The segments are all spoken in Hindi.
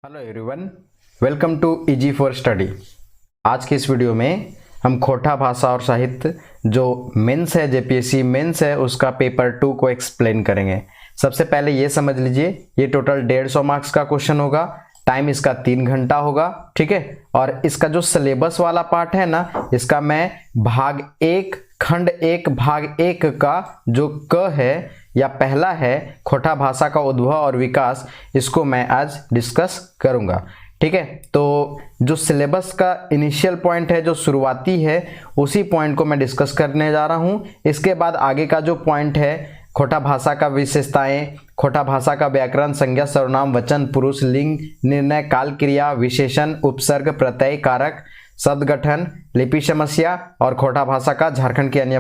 Hello everyone, welcome to easy for study. आज की इस वीडियो में हम खोटा भाषा और साहित्य जो मेंस है, जेपीएससी मेंस है, उसका पेपर 2 को एक्सप्लेन करेंगे। सबसे पहले ये समझ लीजिए, ये टोटल 150 मार्क्स का क्वेश्चन होगा। टाइम इसका 3 घंटा होगा, ठीक है। और इसका जो सिलेबस वाला पार्ट है ना, इसका मैं भाग 1 खंड 1 भाग 1 का जो क है या पहला है खोटा भाषा का उद्भव और विकास, इसको मैं आज डिस्कस करूंगा, ठीक है। तो जो सिलेबस का इनिशियल पॉइंट है, जो शुरुआती है, उसी पॉइंट को मैं डिस्कस करने जा रहा हूं। इसके बाद आगे का जो पॉइंट है, खोटा भाषा का विशेषताएं, खोटा भाषा का व्याकरण, संज्ञा, सर्वनाम, वचन, पुरुष, लिंग, निर्णय, काल, क्रिया, विशेषण, उपसर्ग, प्रत्यय, कारक, शब्द गठन, लिपि समस्या और खोटा भाषा का झारखंड की अन्य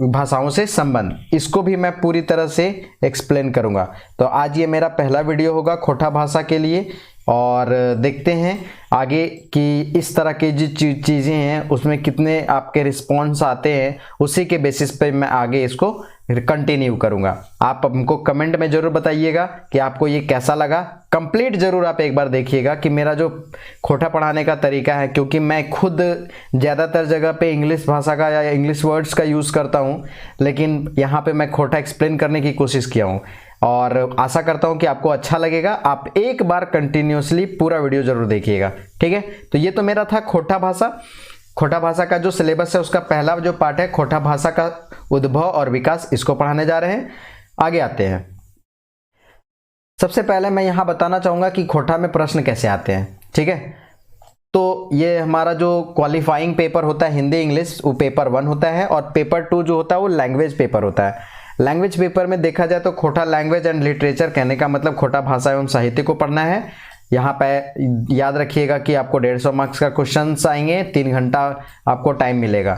भाषाओं से संबंध, इसको भी मैं पूरी तरह से एक्सप्लेन करूंगा। तो आज ये मेरा पहला वीडियो होगा खोटा भाषा के लिए, और देखते हैं आगे कि इस तरह की जो चीज़ें हैं उसमें कितने आपके रिस्पॉन्स आते हैं। उसी के बेसिस पे मैं आगे इसको कंटिन्यू करूंगा। आप हमको कमेंट में जरूर बताइएगा कि आपको ये कैसा लगा। कंप्लीट जरूर आप एक बार देखिएगा कि मेरा जो खोटा पढ़ाने का तरीका है, क्योंकि मैं खुद ज़्यादातर जगह पे इंग्लिश भाषा का या इंग्लिश वर्ड्स का यूज़ करता हूँ, लेकिन यहाँ पे मैं खोटा एक्सप्लेन करने की कोशिश किया हूँ और आशा करता हूँ कि आपको अच्छा लगेगा। आप एक बार कंटिन्यूसली पूरा वीडियो जरूर देखिएगा, ठीक है। तो ये तो मेरा था खोटा भाषा। खोटा भाषा का जो सिलेबस है उसका पहला जो पार्ट है खोटा भाषा का उद्भव और विकास, इसको पढ़ाने जा रहे हैं। आगे आते हैं। सबसे पहले मैं यहां बताना चाहूंगा कि खोटा में प्रश्न कैसे आते हैं, ठीक है। तो ये हमारा जो क्वालिफाइंग पेपर होता है हिंदी इंग्लिश, वो पेपर 1 होता है, और पेपर 2 जो होता है वो लैंग्वेज पेपर होता है। लैंग्वेज पेपर में देखा जाए तो खोटा लैंग्वेज एंड लिटरेचर, कहने का मतलब खोटा भाषा एवं साहित्य को पढ़ना है। यहाँ पे याद रखिएगा कि आपको 150 मार्क्स का क्वेश्चंस आएंगे, 3 घंटा आपको टाइम मिलेगा।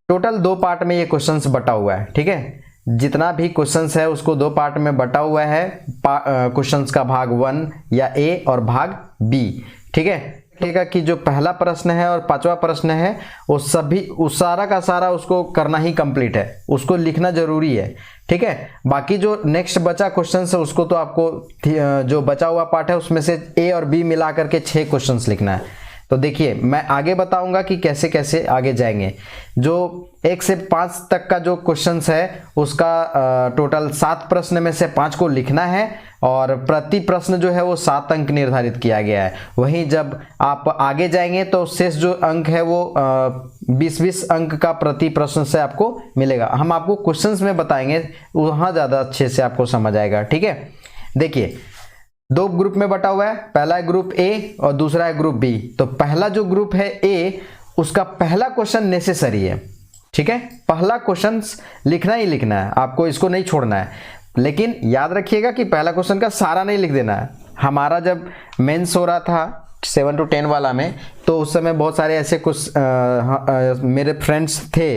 टोटल 2 पार्ट में ये क्वेश्चंस बटा हुआ है, ठीक है। जितना भी क्वेश्चंस है उसको 2 पार्ट में बटा हुआ है। क्वेश्चंस का भाग 1 या ए और भाग बी, ठीक है। देखिएगा कि जो पहला प्रश्न है और 5वां प्रश्न है वो सभी उस सारा का सारा उसको करना ही कंप्लीट है, उसको लिखना जरूरी है, ठीक है। बाकी जो नेक्स्ट बचा क्वेश्चन है उसको तो आपको जो बचा हुआ पार्ट है उसमें से ए और बी मिला करके 6 क्वेश्चंस लिखना है। तो देखिए मैं आगे बताऊंगा कि कैसे कैसे आगे जाएंगे। जो 1 से 5 तक का जो क्वेश्चंस है उसका टोटल 7 प्रश्न में से 5 को लिखना है, और प्रति प्रश्न जो है वो 7 अंक निर्धारित किया गया है। वहीं जब आप आगे जाएंगे तो शेष जो अंक है वो 20-20 अंक का प्रति प्रश्न से आपको मिलेगा। हम आपको क्वेश्चंस में बताएंगे, वहाँ ज़्यादा अच्छे से आपको समझ आएगा, ठीक है। देखिए 2 ग्रुप में बटा हुआ है, पहला है ग्रुप ए और दूसरा है ग्रुप बी। तो पहला जो ग्रुप है ए, उसका पहला क्वेश्चन नेसेसरी है, ठीक है। पहला क्वेश्चन लिखना ही लिखना है आपको, इसको नहीं छोड़ना है। लेकिन याद रखिएगा कि पहला क्वेश्चन का सारा नहीं लिख देना है। हमारा जब मेंस हो रहा था 7 to 10 वाला में, तो उस समय बहुत सारे ऐसे कुछ मेरे फ्रेंड्स थे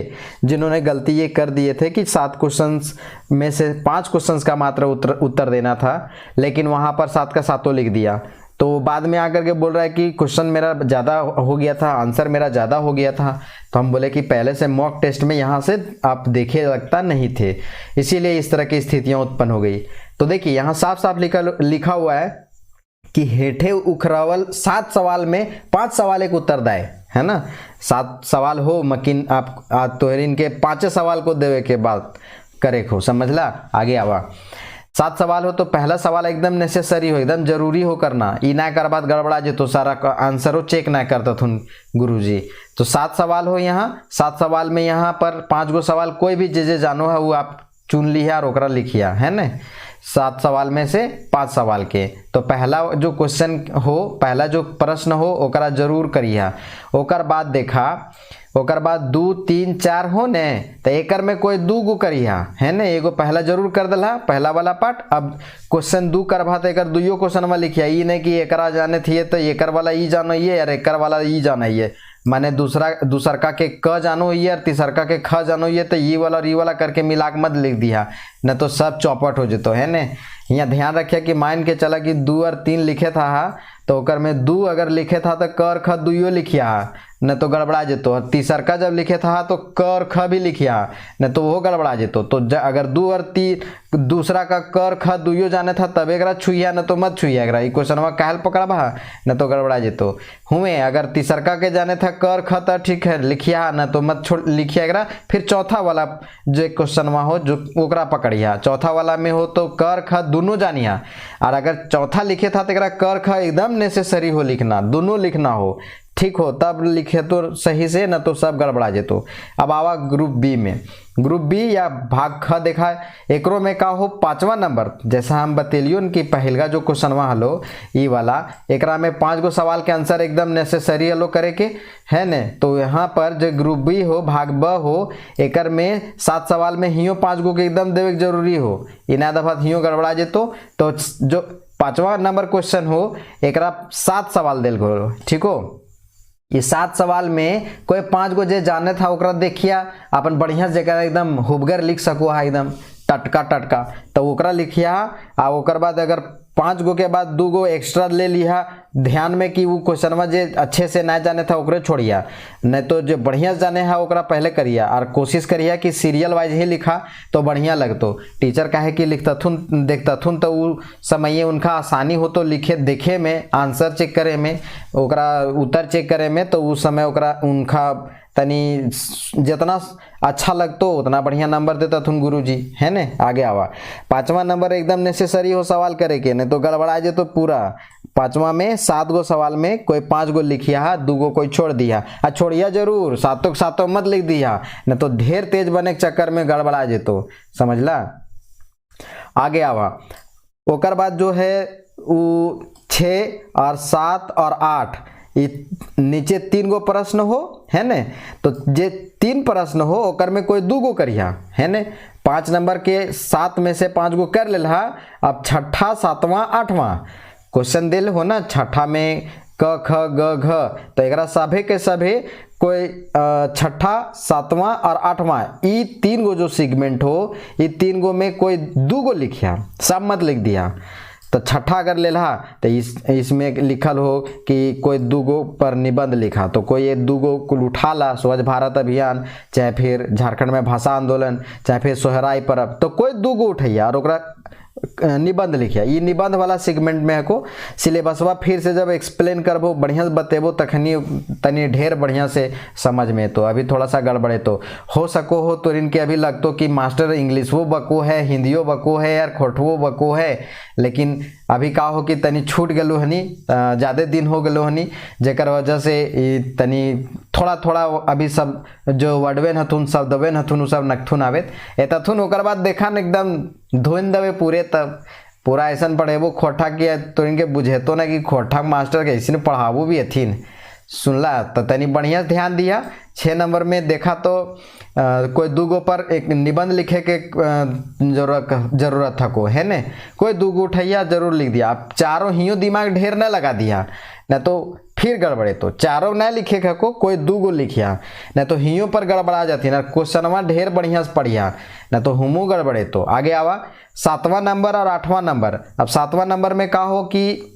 जिन्होंने गलती ये कर दिए थे कि 7 क्वेश्चंस में से 5 क्वेश्चंस का मात्र उत्तर देना था, लेकिन वहाँ पर 7 का 7 लिख दिया। तो बाद में आकर के बोल रहा है कि क्वेश्चन मेरा ज़्यादा हो गया था, आंसर मेरा ज़्यादा हो गया था। तो हम बोले कि पहले से मॉक टेस्ट में यहाँ से आप देखे लगता नहीं थे, इसीलिए इस तरह की स्थितियाँ उत्पन्न हो गई। तो देखिए यहाँ साफ साफ लिखा हुआ है कि हेठे उखरावल 7 सवाल में 5 सवाल एक उत्तरदाय है ना। 7 सवाल हो मकिन आप तोहरीन के 5 सवाल को देवे के बाद करे हो, समझला। आगे आवा 7 सवाल हो तो पहला सवाल एकदम नेसेसरी हो, एकदम जरूरी हो करना। ई ना कर बाद गड़बड़ा जे तो सारा आंसर हो चेक ना करता थुन गुरुजी। तो 7 सवाल हो, यहाँ 7 सवाल में यहाँ पर 5 गो सवाल कोई भी जे जानो है वो आप चुन लिया और ओकरा लिखिया है ना। 7 सवाल में से 5 सवाल के, तो पहला जो क्वेश्चन हो, पहला जो प्रश्न हो ओकरा जरूर करिया। ओकर बाद देखा, ओकर बाद 2 3 4 हो ने, तो एकर में कोई 2 गो करिया है ना। एगो पहला जरूर कर दला, पहला वाला पार्ट। अब क्वेश्चन 2 करवा तो एकर 2 क्वेश्चन में लिखिया। ई नहीं कि एकरा जाने थी तो एकर वाला ई जानो ये और एकर वाला ई जाना ये, माने दूसरका के क जानो ये और तीसरका के ख जानो ये, तो ये वाला और ये वाला करके मिला के मत लिख दिया, न तो सब चौपट हो जतो है ने। यहाँ ध्यान रखिए कि मान के चला कि 2 और 3 लिखे था तो ओकर में 2 अगर लिखे था तो क और ख 2 लिखिया, न तो गड़बड़ा जेतो। और तीसर का जब लिखे था तो क और ख भी लिखिया न तो वो गड़बड़ा जेतो। तो अगर 2 और 3 दूसरा का क और ख दुइयो जाने था तब एकरा छुइया न तो मत छुइया। एकरा ई क्वेश्चनवा काहे पकड़बा न तो गड़बड़ा जेतो। हुए अगर तीसरका के जाने था क और ख तो ठीक है लिखिया न तो मत छोड़ लिखिया एकरा। फिर चौथा वाला जो क्वेश्चनवा हो जो ओकरा पकड़िया। चौथा वाला में हो तो क और ख दोनों जानिया। और अगर चौथा लिखे था तो एकरा क और ख एकदम नेसेसरी हो लिखना, दोनों लिखना हो, ठीक हो तब लिखे तो सही से, न तो सब गड़बड़ा जेतो। अब आवा ग्रुप बी में। ग्रुप बी या भाग ख देखा एकरो में का हो 5वां नंबर। जैसा हम बतेलियो कि पहलगा जो क्वेश्चनवा हलो ई वाला एकरा में 5 गो सवाल के आंसर एकदम नेसेसरी हलो करे के है ने। तो यहाँ पर जो ग्रुप बी हो भाग ब हो एकर में 7 सवाल में हियो 5 गो के एकदम देवे जरूरी हो। इना दफा हियो गड़बड़ा जेतो। तो जो 5वां नंबर क्वेश्चन हो एकरा 7 सवाल देल गो, ठीक हो। ये 7 सवाल में कोई 5 गो जे जाने था ओकरा देखिया अपन बढ़िया जगह एकदम हुबगर लिख सको है एकदम टटका टटका। तो ओकरा लिखिया आ ओकर बाद अगर 5 गो के बाद 2 गो एक्स्ट्रा ले लिया ध्यान में कि वो क्वेश्चनवा जे अच्छे से ना जाने था ओकरे छोड़िया, नहीं तो जो बढ़िया जाने है ओकरा पहले करिया। और कोशिश करिया कि सीरियल वाइज ही लिखा तो बढ़िया लगतो। टीचर काहे कि लिखतथुन देखतथुन तो वो समय उनका आसानी हो तो लिखे देखे में, आंसर चेक करे में, ओकरा उत्तर चेक करे में, तो उस समय ओकरा उनका तनी जितना अच्छा लगतो उतना बढ़िया नंबर देता थुन गुरुजी है ने। आगे आवा 5वां नंबर एकदम नेसेसरी हो सवाल करे के, नहीं तो गड़बड़ा जे तो पूरा। 5वां में 7 गो सवाल में कोई 5 गो लिखिया 2 गो कोई छोड़ दिया। आ छोड़िया जरूर, सातों के सातों मत लिख दिया नहीं तो ढेर तेज बने के चक्कर में गड़बड़ा जेतो, समझला। आगे आवा ओकर बाद जो है वो 6 और 7 और 8 नीचे 3 गो प्रश्न हो है ने। तो जे 3 प्रश्न हो ओकर में कोई 2 गो करिया है ने। 5 नंबर के 7 में से 5 गो कर लेला। अब छठा 7वां 8वां क्वेश्चन दिल हो ना, छठा में क ख ग घ, तो एकरा सभे के सभे कोई छठा 7वां और 8वां ई 3 गो जो सेगमेंट हो ये 3 गो में कोई 2 गो लिखिया, सब मत लिख दिया। तो छठा अगर ले ला तो इसमें लिखल हो कि कोई 2 गो पर निबंध लिखा, तो कोई ये 2 गो कुल उठा ला, स्वच्छ भारत अभियान चाहे फिर झारखंड में भाषा आंदोलन चाहे फिर सोहराई पर्व, तो कोई 2 गो उठैया और ओकरा निबंध लिखिया। ये निबंध वाला सेगमेंट में को सिलेबसवा फिर से जब एक्सप्लेन करबो बढ़िया बतेबो तखनी तनी ढेर बढ़िया से समझ में। तो अभी थोड़ा सा गड़बड़े तो हो सको हो तो इनके अभी लगतो कि मास्टर इंग्लिश वो बको है, हिंदियो बको है यार, खोटवो बको है, लेकिन अभी का हो कि तनी छूट गलो हनी, ज़्यादा दिन हो गलो हनी, जेकर वजह से तनी थोड़ा थोड़ा अभी सब जो वर्डवेन हथुन शब्दवेन हथुन उ सब नखथुन आवेत एतथुन। ओकर बाद देखा न एकदम धोइन दबे पूरे, तब पूरा ऐसा पढ़ेबो खोटा किया तो इनके बुझेतो ना कि खोटा मास्टर के ऐसे पढ़ाबो भी हथिन, सुनला। तो तनी बढ़िया ध्यान दिया। 6 नंबर में देखा तो कोई 2 गो पर एक निबंध लिखे के जरूरत था को है ने, कोई 2 गो उठैया जरूर लिख दिया। आप चारों हियो दिमाग ढेर न लगा दिया न तो फिर गड़बड़े। तो चारों न लिखे को कोई 2 गो लिखिया न तो हियो पर गड़बड़ा जाती ना, क्वेश्चनवा ढेर बढ़िया से पढ़िया न तो हमू गड़बड़े। तो आगे आवा 7वां नंबर और 8वां नंबर। अब 7वां नंबर में का हो कि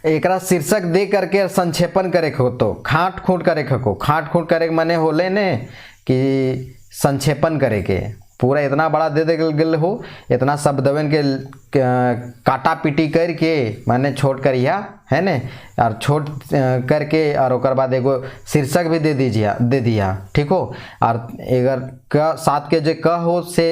एकरा शीर्षक दे करके संक्षेपण करे हो, तो खाट खूट करे को, खाट खूट करे माने होले ने कि संक्षेपण करे के, पूरा इतना बड़ा दे दे गल हो, इतना शब्दवन के काटा पीटी करके माने छोट करिया है ने, और छोट करके और ओकर बाद एगो शीर्षक भी दे दिया ठीक हो। और अगर क 7 के जे क हो से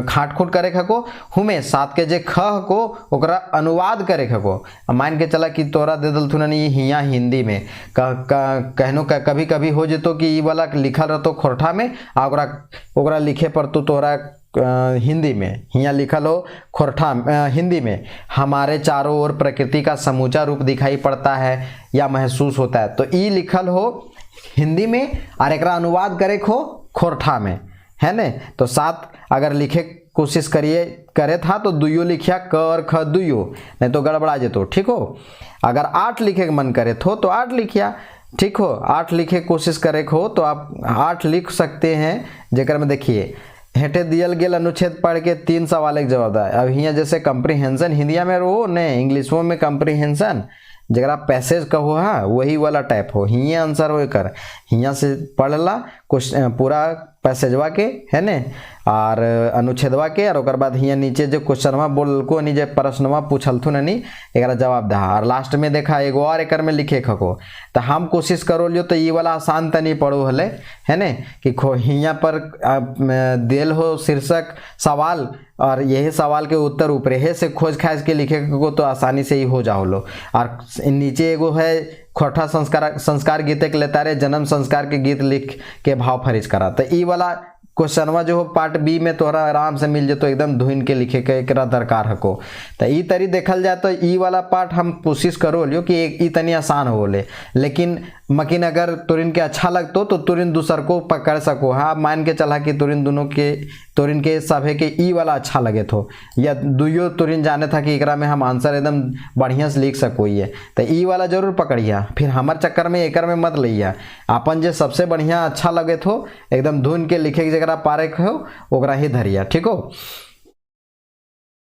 खाट खूट करे को, हुमे 7 के जे ख को ओकरा अनुवाद करे को। मान के चला कि तोरा दे दल थुन हिया हिंदी में कहनो कभी कभी हो जेतो कि ई वाला लिखल रहतो खोरठा में आ ओकरा लिखे पर तो तोरा हिंदी में हिया लिखल हो खोरठा हिंदी में, हमारे चारों ओर प्रकृति का समूचा रूप दिखाई पड़ता है या महसूस होता है, तो ई लिखल हो हिंदी में और एकरा अनुवाद करे हो खोरठा में है ने। तो 7 अगर लिखे कोशिश करे था तो 2 लिखिया क और ख 2, नहीं तो गड़बड़ा जेतो ठीक हो। अगर 8 लिखे के मन करे तो 8 लिखिया ठीक हो। 8 लिखे कोशिश करे हो तो आप 8 लिख सकते हैं। जेकर में देखिए हेठे दियल गेल अनुच्छेद पढ़ के 3 सवाल एक जवाब है। अब हियाँ जैसे कंप्रीहेंशन हिंदिया में रो ने, इंग्लिशों में कंप्रीहेंशन जरा पैसेज कहो हा वही वाला टाइप हो, हिये आंसर हो कर, हियाँ से पढ़ ला क्वेश्चन पूरा पैसेजवा के है ने और अनुच्छेदवा के, और ओकर बाद हियाँ नीचे जो क्वेश्चनवा बोलको नहीं जो प्रश्नवा पूछलथु नहीं एक जवाब दहा, और लास्ट में देखा एगो और एक में लिखे खको। तो हम कोशिश करो लियो तो ये वाला आसान तनी पढ़ो हले है ने कि हियाँ पर दिल हो शीर्षक सवाल और यही सवाल के उत्तर ऊपर है से खोज खाज के लिखे को तो आसानी से ही हो जाओ लो। और नीचे एगो है खोटा संस्कार गीत के लेता रहे जन्म संस्कार के गीत लिख के भाव फरिज करा। तो ई वाला क्वेश्चनवा जो हो पार्ट बी में तोहरा आराम से मिल जतो, एकदम धुन के लिखे के एकरा दरकार हको। तो ई तरी देखल जाए तो ई वाला पार्ट हम कोशिश करो लियो कि ई तनी आसान हो ले, लेकिन मकिन अगर तुरिन के अच्छा लगतो तो तुरिन दूसर को पकड़ सको। हाँ मान के चला कि तुरिन के सभे के ई वाला अच्छा लगे थो या दुइयो तुरिन जाने था कि एकरा में हम आंसर एकदम बढ़िया से लिख सको ये, तो ई वाला जरूर पकड़िया, फिर हमार चक्कर में एकर में मत लइया। अपन जे सबसे बढ़िया अच्छा लगे थो एकदम धुन के लिखे के जगह पारे हो ओकरा ही धरिया, ठीक हो।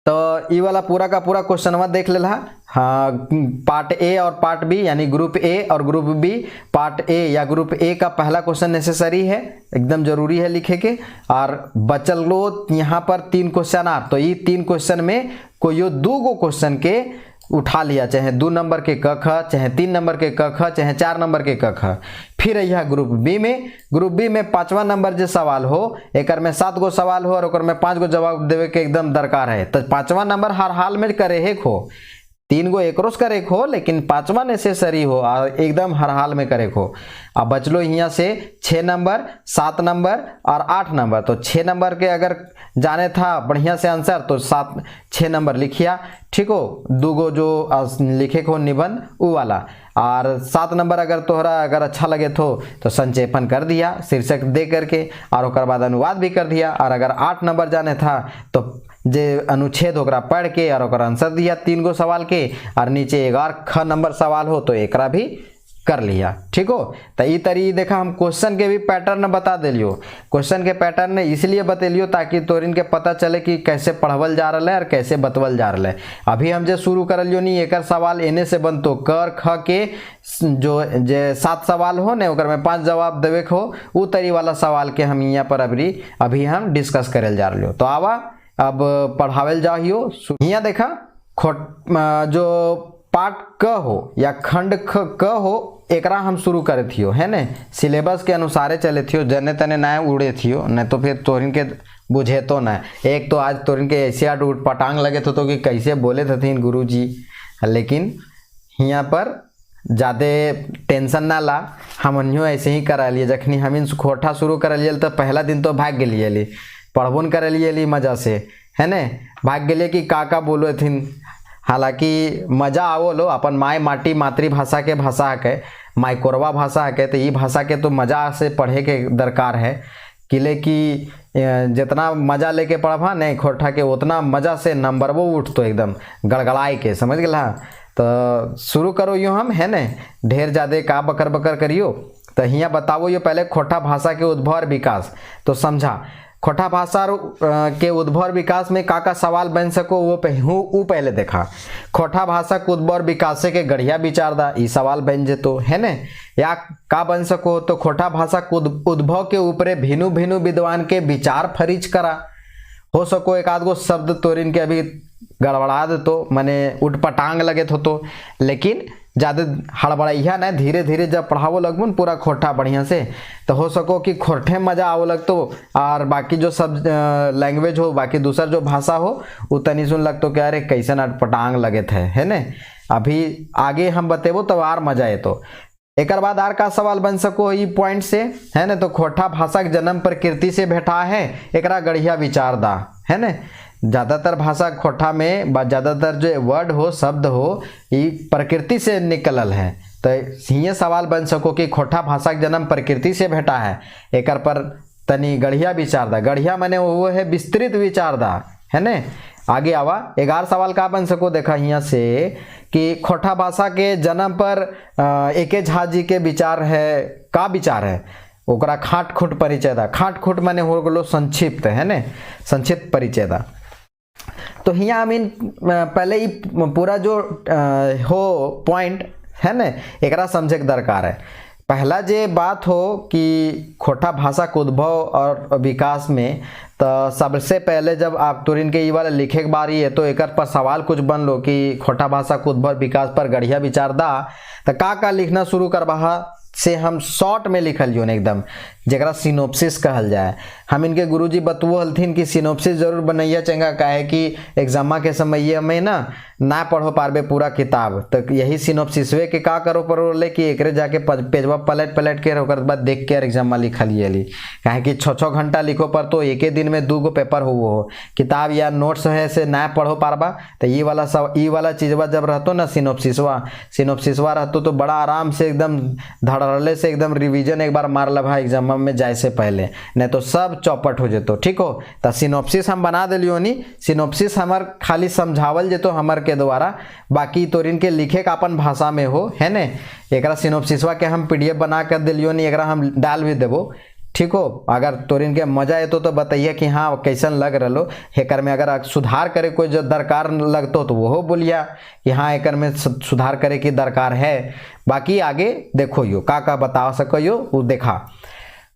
तो ई वाला पूरा का पूरा क्वेश्चनवा देख लेला। हाँ पार्ट ए और पार्ट बी यानी ग्रुप ए और ग्रुप बी, पार्ट ए या ग्रुप ए का पहला क्वेश्चन नेसेसरी है, एकदम जरूरी है लिखे के, और बचल लो यहाँ पर 3 क्वेश्चन आ, तो ये 3 क्वेश्चन में कोई 2 गो क्वेश्चन के उठा लिया, चाहे 2 नंबर के क ख, चाहे 3 नंबर के क ख, चाहे 4 नंबर के क ख। फिर यह ग्रुप बी में 5वां नंबर जो सवाल हो एकर में 7 गो सवाल हो और ओकर में 5 गो जवाब देवे के एकदम दरकार है। तो 5वां नंबर हर हाल में करे हे खो, 3 गो एकरोस करे खो, लेकिन 5वां नेसेसरी हो और एकदम हर हाल में करे खो। अब बचलो यहाँ से 6 नंबर, 7 नंबर और 8 नंबर। तो 6 नंबर के अगर जाने था बढ़िया से आंसर तो 6 नंबर लिखिया, ठीक हो, 2 गो जो लिखे को निबंध वो वाला, और 7 नंबर अगर तोहरा अगर अच्छा लगे तो संक्षेपण कर दिया शीर्षक दे करके, और ओकर बाद अनुवाद भी कर दिया। और अगर 8 नंबर जाने था तो जे अनुच्छेद ओकरा पढ़ के और ओकर आंसर दिया 3 गो सवाल के, और नीचे 11 ख नंबर सवाल हो तो एकरा भी कर लिया, ठीक हो। तो ई तरी देखा हम क्वेश्चन के भी पैटर्न बता दिलियो। क्वेश्चन के पैटर्न इसलिए बतेलियो ताकि तोरिन के पता चले कि कैसे पढ़वल जा रहा है और कैसे बतवल जा रहा है। अभी हम जो शुरू करलियो नहीं एकर सवाल एने से बनतो, कर ख के जो 7 सवाल हो ने ओकर में 5 जवाब देवे हो उ तरी वाला सवाल के हम यहाँ पर अभी हम डिस्कस करल जा रही हो। तो आवा अब पढ़ावल जाओ। यहाँ देखा जो पार्ट क हो या खंड क हो एकरा हम शुरू करे थियो है ने, सिलेबस के अनुसारे चले थियो, जने तने ना उड़े थियो, नहीं तो फिर तोरिन के बुझे तो ना। एक तो आज तोरिन के ऐसे उठ पटांग लगे तो कि कैसे बोले थे गुरुजी, लेकिन यहाँ पर ज़्यादा टेंशन ना ला, हम ऐसे ही करा लिए। जखनी हम खोटा शुरू कर लिए तो पहला दिन तो भाग गए पढ़बुन कर लिए मज़ा से है ने, भाग गए कि का बोलो थिन। हालांकि मज़ा आवो लो, अपन माय माटी मातृभाषा के भाषा के माइकोरवा भाषा के, तो ये भाषा के तो मज़ा से पढ़े के दरकार है किले कि जितना मज़ा लेके पढ़बा नहीं खोटा के उतना मज़ा से नंबर वो उठ तो एकदम गड़गड़ाए के, समझ गया। तो शुरू करो यूँ हम है ने, ढेर ज़्यादा का बकर बकर करियो। तो यहाँ बताओ ये पहले खोटा भाषा के उद्भव और विकास। तो समझा खोटा भाषा के उद्भव और विकास में का सवाल बन सको वो पहले देखा। खोटा भाषा के उद्भव और विकास के गढ़िया विचारदा ई सवाल बन जेतो है ने, या का बन सको तो खोटा भाषा के उद्भव के ऊपर भिन्न भिन्न विद्वान के विचार फरिज करा। हो सको एक आध गो शब्द तोरिन के अभी गड़बड़ा दे तो मने उठपटांग लगे तो, लेकिन ज़्यादा हड़बड़ैया न, धीरे धीरे जब पढ़ावो लगबुन पूरा खोटा बढ़िया से तो हो सको कि खोटे मज़ा आवो लगतो, और बाकी जो सब लैंग्वेज हो बाकी दूसर जो भाषा हो वो तनी सुन लगतो कि अरे कैसन अटपटांग लगे थे है ने। अभी आगे हम बतेबो तो और मजा है। तो एक बाद आर का सवाल बन सको ई पॉइंट से है ने, तो खोटा भाषा के जन्म प्रकृति से भेटा है, एकरा गढ़िया विचार दा है ने। ज़्यादातर भाषा खोटा में ज़्यादातर जो वर्ड हो शब्द हो ये प्रकृति से निकलल है। तो ये सवाल बन सको कि खोटा भाषा के जन्म प्रकृति से भेटा है, एक पर तनी गढ़िया विचार दा। गढ़िया माने वो है विस्तृत विचार दा है ने। आगे आवा 11 सवाल का बन सको देखा यहाँ से कि खोटा भाषा के जन्म पर एके झा जी के विचार है, का विचार है ओकरा खाट खुट परिचय दा। खाट खुट माने हो गलो संक्षिप्त है ने, संक्षिप्त परिचय दा। तो तो यहाँ हम इन पहले ही पूरा जो हो पॉइंट है ना एकरा समझे के दरकार है। पहला जे बात हो कि खोटा भाषा के उद्भव और विकास में, तो सबसे पहले जब आप तुरिन के ये वाला लिखे के बारी है तो एक पर सवाल कुछ बन लो कि खोटा भाषा के उद्भव विकास पर गढ़िया विचार दा, तो का लिखना शुरू करवा से हम शॉर्ट में लिखल जो एकदम जरा सिनोप्सिस कहल जाए। हम इनके गुरुजी बतवो हलथिन कि सिनोप्सिस जरूर बनैया चंगा, काहे कि एग्जामा के समय में ना पढ़ो पारबे पूरा किताब, तो यही सिनोप्सिसवे के का करो पड़े कि एक जाके पेजवा पलट के ओकर बाद देख के एग्जाम लिखल ली, काहे कि 6-6 घंटा लिखो पर तो एक दिन में 2 गो पेपर हो किताब या नोट्स है से ना पढ़ो पारबा। तो ये वाला चीजवा जब रहतो ना सिनोप्सिसवा रहतो तो बड़ा आराम से एकदम धड़ल्ले से एकदम रिवीजन एक बार मार लभा एग्जाम में जाए से पहले, नहीं तो सब चौपट हो जेतो। ठीक हो, तो सिनोप्सिस हम बना दिलियो नी, सिनोप्सिस हमार खाली समझावल जेतो हमार के द्वारा, बाकी तोरिन के लिखे का अपन भाषा में हो है ने। एकरा सिनोप्सिसवा के हम PDF बना कर दिलियो नी, एकरा हम डाल भी देबो। ठीक हो, अगर तोरिन के मजा आए तो बताइए कि हाँ कैसन लग रहा हेकर में, अगर सुधार करे कोई जो दरकार लगतो तो वो बोलिया कि हाँ एकर में सुधार करे की दरकार है। बाकी आगे देखो यो का बता सको यो वो देखा।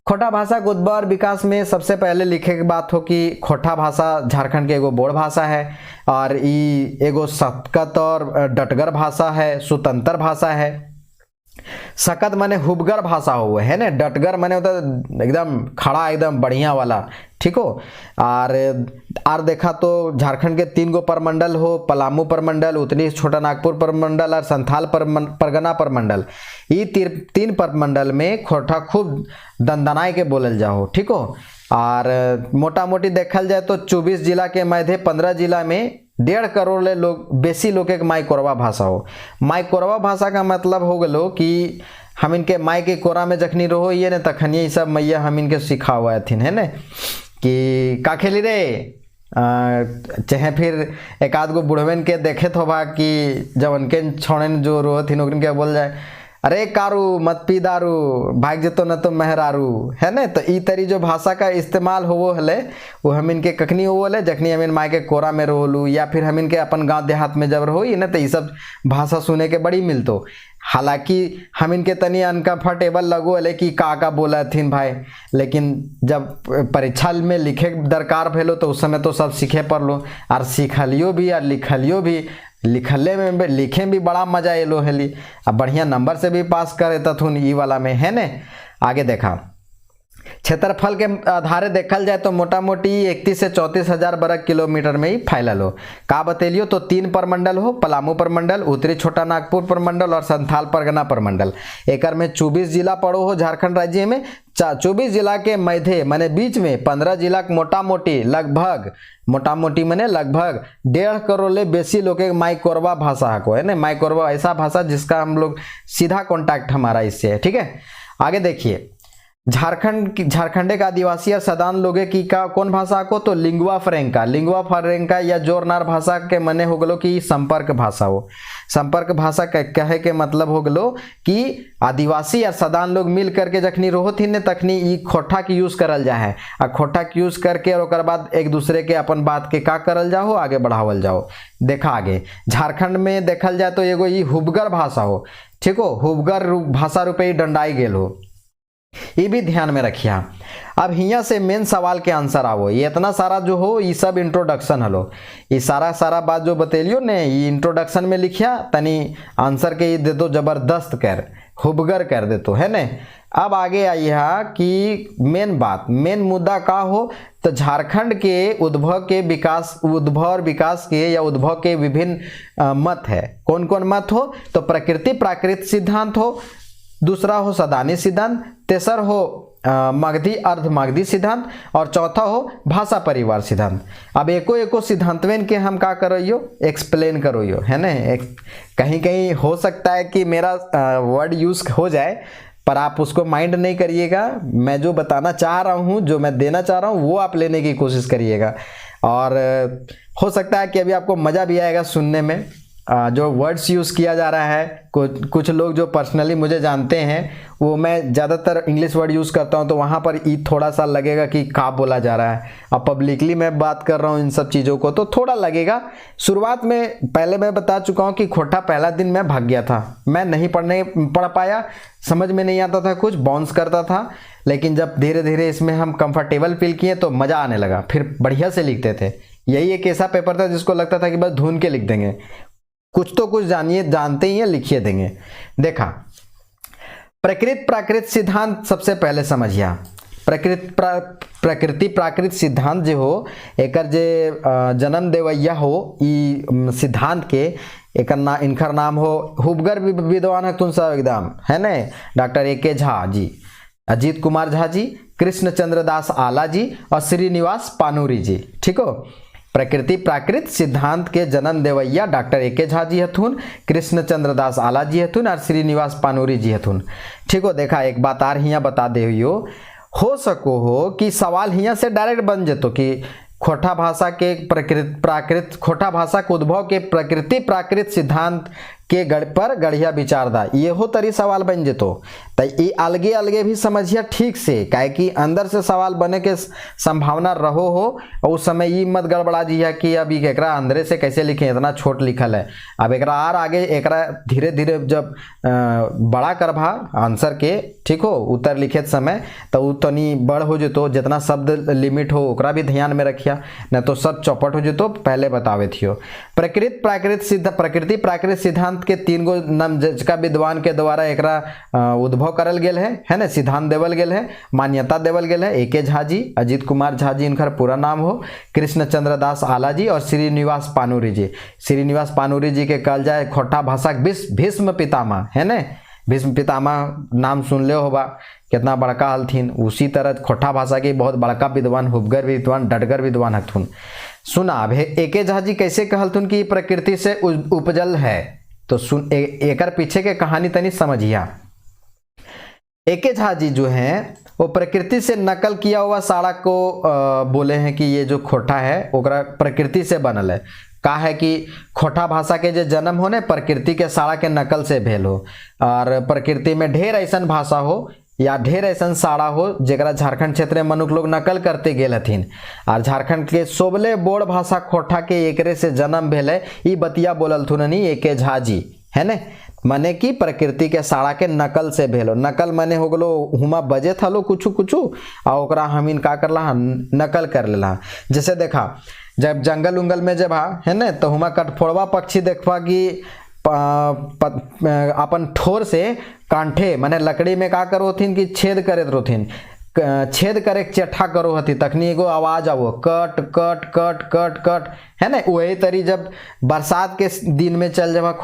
खोटा भाषा के उद्भव और विकास में सबसे पहले लिखे की बात हो कि खोटा भाषा झारखंड के एगो बोड़ भाषा है और ई एगो सकत और डटगर भाषा है, स्वतंत्र भाषा है। सकत माने हुबगर भाषा हो है ना, डटगर माने होता एकदम खड़ा एकदम बढ़िया वाला। ठीक हो, और देखा तो झारखंड के 3 गो परमंडल हो, पलामू परमंडल, उत्तरी छोटा नागपुर परमंडल और संथाल परगना परमंडल। ये 3 परमंडल में खोटा खूब दंदनाई के बोलल जाओ। ठीक हो, और मोटा मोटी देखल जाए तो 24 जिला के मध्य 15 जिला में 1.5 करोड़ लोग बेसी लोग के माई कोरवा भाषा हो। माई कोरवा भाषा का मतलब हो गलो कि हम इनके माई के कोरा में जखनी रहो ये न तखनी ये सब मैया हम इनके सिखा हुआ थी है न कि का खेली रे, चाहे फिर एक आध गो बुढ़वन के देखे तो बा कि जब उनके छोड़े जो रो थी नौकरी के बोल जाए अरे कारू मत पी दारू भाग जतो न तो मेहरारू है न। तो ई तरी जो भाषा का इस्तेमाल हो हले वो हम इनके कखनी हो हले जखनी हम इन माई के कोरा में रोलू या फिर हम इनके अपन गांव देहात में जब रहो न तो ये सब भाषा सुने के बड़ी मिलतो। हालांकि हम इनके तनी अनकंफर्टेबल लगो हले कि का बोला थीन भाई, लेकिन जब परीक्षा में लिखे दरकार भेलो तो उस समय तो सब सीखे पड़लो और सीखलियो भी और लिखलियो भी। लिखले में लिखे भी बड़ा मजा एलो हेली, अब बढ़िया नंबर से भी पास करे तथुन ई वाला में है ने। आगे देखा क्षेत्रफल के आधारे देखल जाए तो मोटा मोटी 31 से 34 हजार वर्ग किलोमीटर में ही फैलल हो। का बतेलियो तो 3 परमंडल हो, पलामू परमंडल, उत्तरी छोटा नागपुर परमंडल और संथाल परगना परमंडल। एकर में 24 जिला पड़ो हो झारखंड राज्य में। 24 जिला के मध्य माने बीच में 15 जिला मोटा मोटी लगभग 1.5 करोड़ ले बेसी लोग के माई कोरवा भाषा को है ना। माई कोरवा ऐसा भाषा जिसका हम लोग सीधा कांटेक्ट हमारा इससे है। ठीक है, आगे देखिए झारखंड का आदिवासी और सदान लोगे की का कौन भाषा को तो लिंगुआ फ्रैंका या जोरनार भाषा के मने हो गलो कि संपर्क भाषा हो। संपर्क भाषा कहे के मतलब हो गलो कि आदिवासी और सदान लोग मिल करके जखनी रोहथिन ने तखनी ई खोटा के यूज करल जा है और खोटा के यूज करके और ओकर बाद एक दूसरे के अपन बात के का करल जाओ आगे बढ़ावल जाओ। देखा आगे झारखंड में देखल जाए तो एगो ई हुबगर भाषा हो। ठीक हो, हुबगर भाषा रूपे डंडाई गेल हो, ये भी ध्यान में रखिया। अब हिया से मेन सवाल के आंसर आवो। ये इतना सारा जो हो ये सब इंट्रोडक्शन हलो, ये सारा बात जो बतेलियो ने ये इंट्रोडक्शन में लिखिया, तनी आंसर के ये दे दो जबरदस्त कर हुबगर कर दे तो है ने। अब आगे आइए कि मेन मुद्दा का हो तो झारखंड के उद्भव और विकास के या उद्भव के विभिन्न मत है। कौन कौन मत हो तो प्रकृति प्राकृत सिद्धांत हो, दूसरा हो सदानी सिद्धांत, तेसर हो मगधी अर्धमगधी सिद्धांत और चौथा हो भाषा परिवार सिद्धांत। अब एको सिद्धांतवेन के हम का करो एक्सप्लेन करो है ना। कहीं हो सकता है कि मेरा वर्ड यूज हो जाए पर आप उसको माइंड नहीं करिएगा। मैं जो बताना चाह रहा हूँ, जो मैं देना चाह रहा हूँ वो आप लेने की कोशिश करिएगा और हो सकता है कि अभी आपको मज़ा भी आएगा सुनने में। जो वर्ड्स यूज़ किया जा रहा है, कुछ लोग जो पर्सनली मुझे जानते हैं, वो मैं ज़्यादातर इंग्लिश वर्ड यूज़ करता हूँ तो वहाँ पर ई थोड़ा सा लगेगा कि का बोला जा रहा है। अब पब्लिकली मैं बात कर रहा हूँ इन सब चीज़ों को तो थोड़ा लगेगा। शुरुआत में पहले मैं बता चुका हूँ कि खोटा पहला दिन मैं भाग गया था, मैं नहीं पढ़ पाया, समझ में नहीं आता था, कुछ बाउंस करता था। लेकिन जब धीरे धीरे इसमें हम कंफर्टेबल फील किए तो मज़ा आने लगा, फिर बढ़िया से लिखते थे। यही एक ऐसा पेपर था जिसको लगता था कि बस धुन के लिख देंगे, कुछ तो कुछ जानते ही हैं, लिखिए देंगे। देखा, प्रकृति प्राकृत सिद्धांत सबसे पहले समझिया। प्रकृति प्राकृत सिद्धांत जो हो एकर जे जन्म देवैया हो ई सिद्धांत के, इनकर नाम हो हुबगर विद्वान है तुम सब एकदम है न, डॉक्टर ए.के. झा जी, अजीत कुमार झा जी, कृष्ण चंद्र दास आला जी और श्रीनिवास पानूरी जी। ठीक हो, प्रकृति प्राकृत सिद्धांत के जन्म देवैया डॉक्टर ए.के. झा जी हथुन, कृष्ण चंद्र दास आला जी हथुन और श्रीनिवास पानूरी जी हथुन। ठीक हो, देखा एक बात आर हियाँ बता दे हो सको हो कि सवाल हियाँ से डायरेक्ट बन जेतो कि खोटा भाषा के खोटा भाषा के उद्भव के प्रकृति प्राकृत सिद्धांत के गढ़ पर गढ़िया विचारदा, ये हो तरी सवाल बन जेतो। तो ये अलगे अलगे भी समझिए ठीक से, काहे कि अंदर से सवाल बने के संभावना रहो हो, और उस समय ये मत गड़बड़ा जिया कि अब एकरा अंदरे से कैसे लिखें, इतना छोट लिखल है। अब एकरा आर आगे एकरा धीरे धीरे जब बड़ा करभा आंसर के, ठीक हो, उत्तर लिखे समय तो उ तनी बड़ हो जेतो, जितना शब्द लिमिट हो ओकरा भी ध्यान में रखिया, न तो सब चौपट हो जेतो। पहले बतावे थियो प्रकृति प्राकृत सिद्धांत के 3 गो नाम जजका विद्वान के द्वारा एकरा उद्भव करल गेल है ना, सिद्धांत देवल गेल है, मान्यता देवल गेल है। ए.के. झा जी, अजीत कुमार झा जी इनका पूरा नाम हो, कृष्ण चंद्र दास आला जी और श्रीनिवास पानूरी जी। श्रीनिवास पानूरी जी के कहल जाए खोटा भाषा भीष्म पितामह है ना, भीष्म पितामह नाम सुन ले होगा, कितना बड़का हलथिन। उसी तरह खोटा भाषा के बहुत बड़का विद्वान, हुबगर विद्वान, डटगर विद्वान हथुन। सुना अब ए.के. झा जी कैसे कहलथुन कि प्रकृति से उपजल है, तो सुन एकर पीछे के कहानी तनी समझिया। ए.के. झा जी जो हैं वो प्रकृति से नकल किया हुआ साड़ा को बोले हैं कि ये जो खोटा है ओकरा प्रकृति से बनल है। का है कि खोटा भाषा के जो जन्म हो ने प्रकृति के साड़ा के नकल से भेल हो, और प्रकृति में ढेर ऐसा भाषा हो या ढेर ऐसा साड़ा हो जेकरा झारखंड क्षेत्र में मनुष्य लोग नकल करते गेल हथिन, और झारखंड के सोबले बोड़ भाषा खोटा के एकरे से जन्म भेल है। ई बतिया बोलल थुन ए.के. झा जी है ने, मने कि प्रकृति के साड़ा के नकल से भेलो। नकल मने हो गलो हुमा बजे थलो कुछ आ ओकरा हमीन का करला नकल कर लेला। जैसे देखा जब जंगल उंगल में जब है ना तो हुमा कटफोड़वा पक्षी देखवा कि अपन ठोर से कांठे माने लकड़ी में का करो हथिन कि छेद करे रोथिन, छेद करे चट्ठा करो हथी, तखनी एगो आवाज आवो cut cut cut cut cut है ना। वही तरी जब बरसात के दिन में चल जावा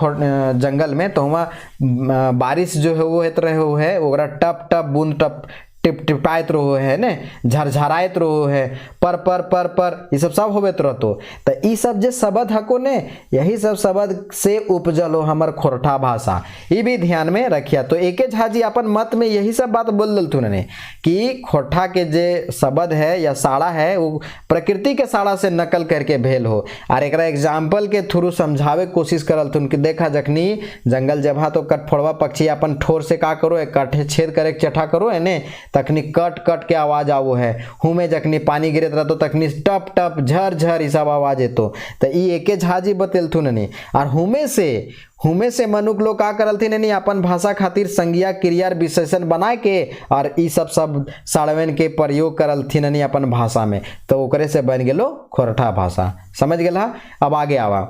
जंगल में तो वहाँ बारिश जो है वो होते रहे है, ओकरा टप टप बूंद टप टिप टिपाइत रहो है ने, झरझराइत रहो है, पर ये सब होबेत रहतो। तो ई सब जे शब्द हको ने, यही सब शब्द से उपजलो हमर खोरठा भाषा, ये भी ध्यान में रखिया। तो ए.के. झा जी अपन मत में यही सब बात बोल दलथुन ने कि खोरठा के जे शब्द है या साड़ा है वो प्रकृति के साड़ा से नकल करके भेल हो, और एक एग्जाम्पल के थ्रू समझावे कोशिश करलथुन कि देखा जखनी जंगल जब तो कटफोड़वा पक्षी अपन ठोर से का करो काठे छेद करे चट्ठा करो है ने, तखनी कट कट के आवाज आवो है। हुमे जखनी पानी गिरत रहतो तखनी टप टप झर झर ई सब आवाज एतो। तो ई ए.के. झा जी बतेलथुन ने, और हुमे से मनुष्य लोग का करलथिन नहीं अपन भाषा खातिर संज्ञा क्रिया विशेषण बनाए के, और ई सब साड़वेन के प्रयोग करलथिन नहीं अपन भाषा में, तो ओकरे से बन गेलो खोरठा भाषा। समझ गेला। अब आगे आवा,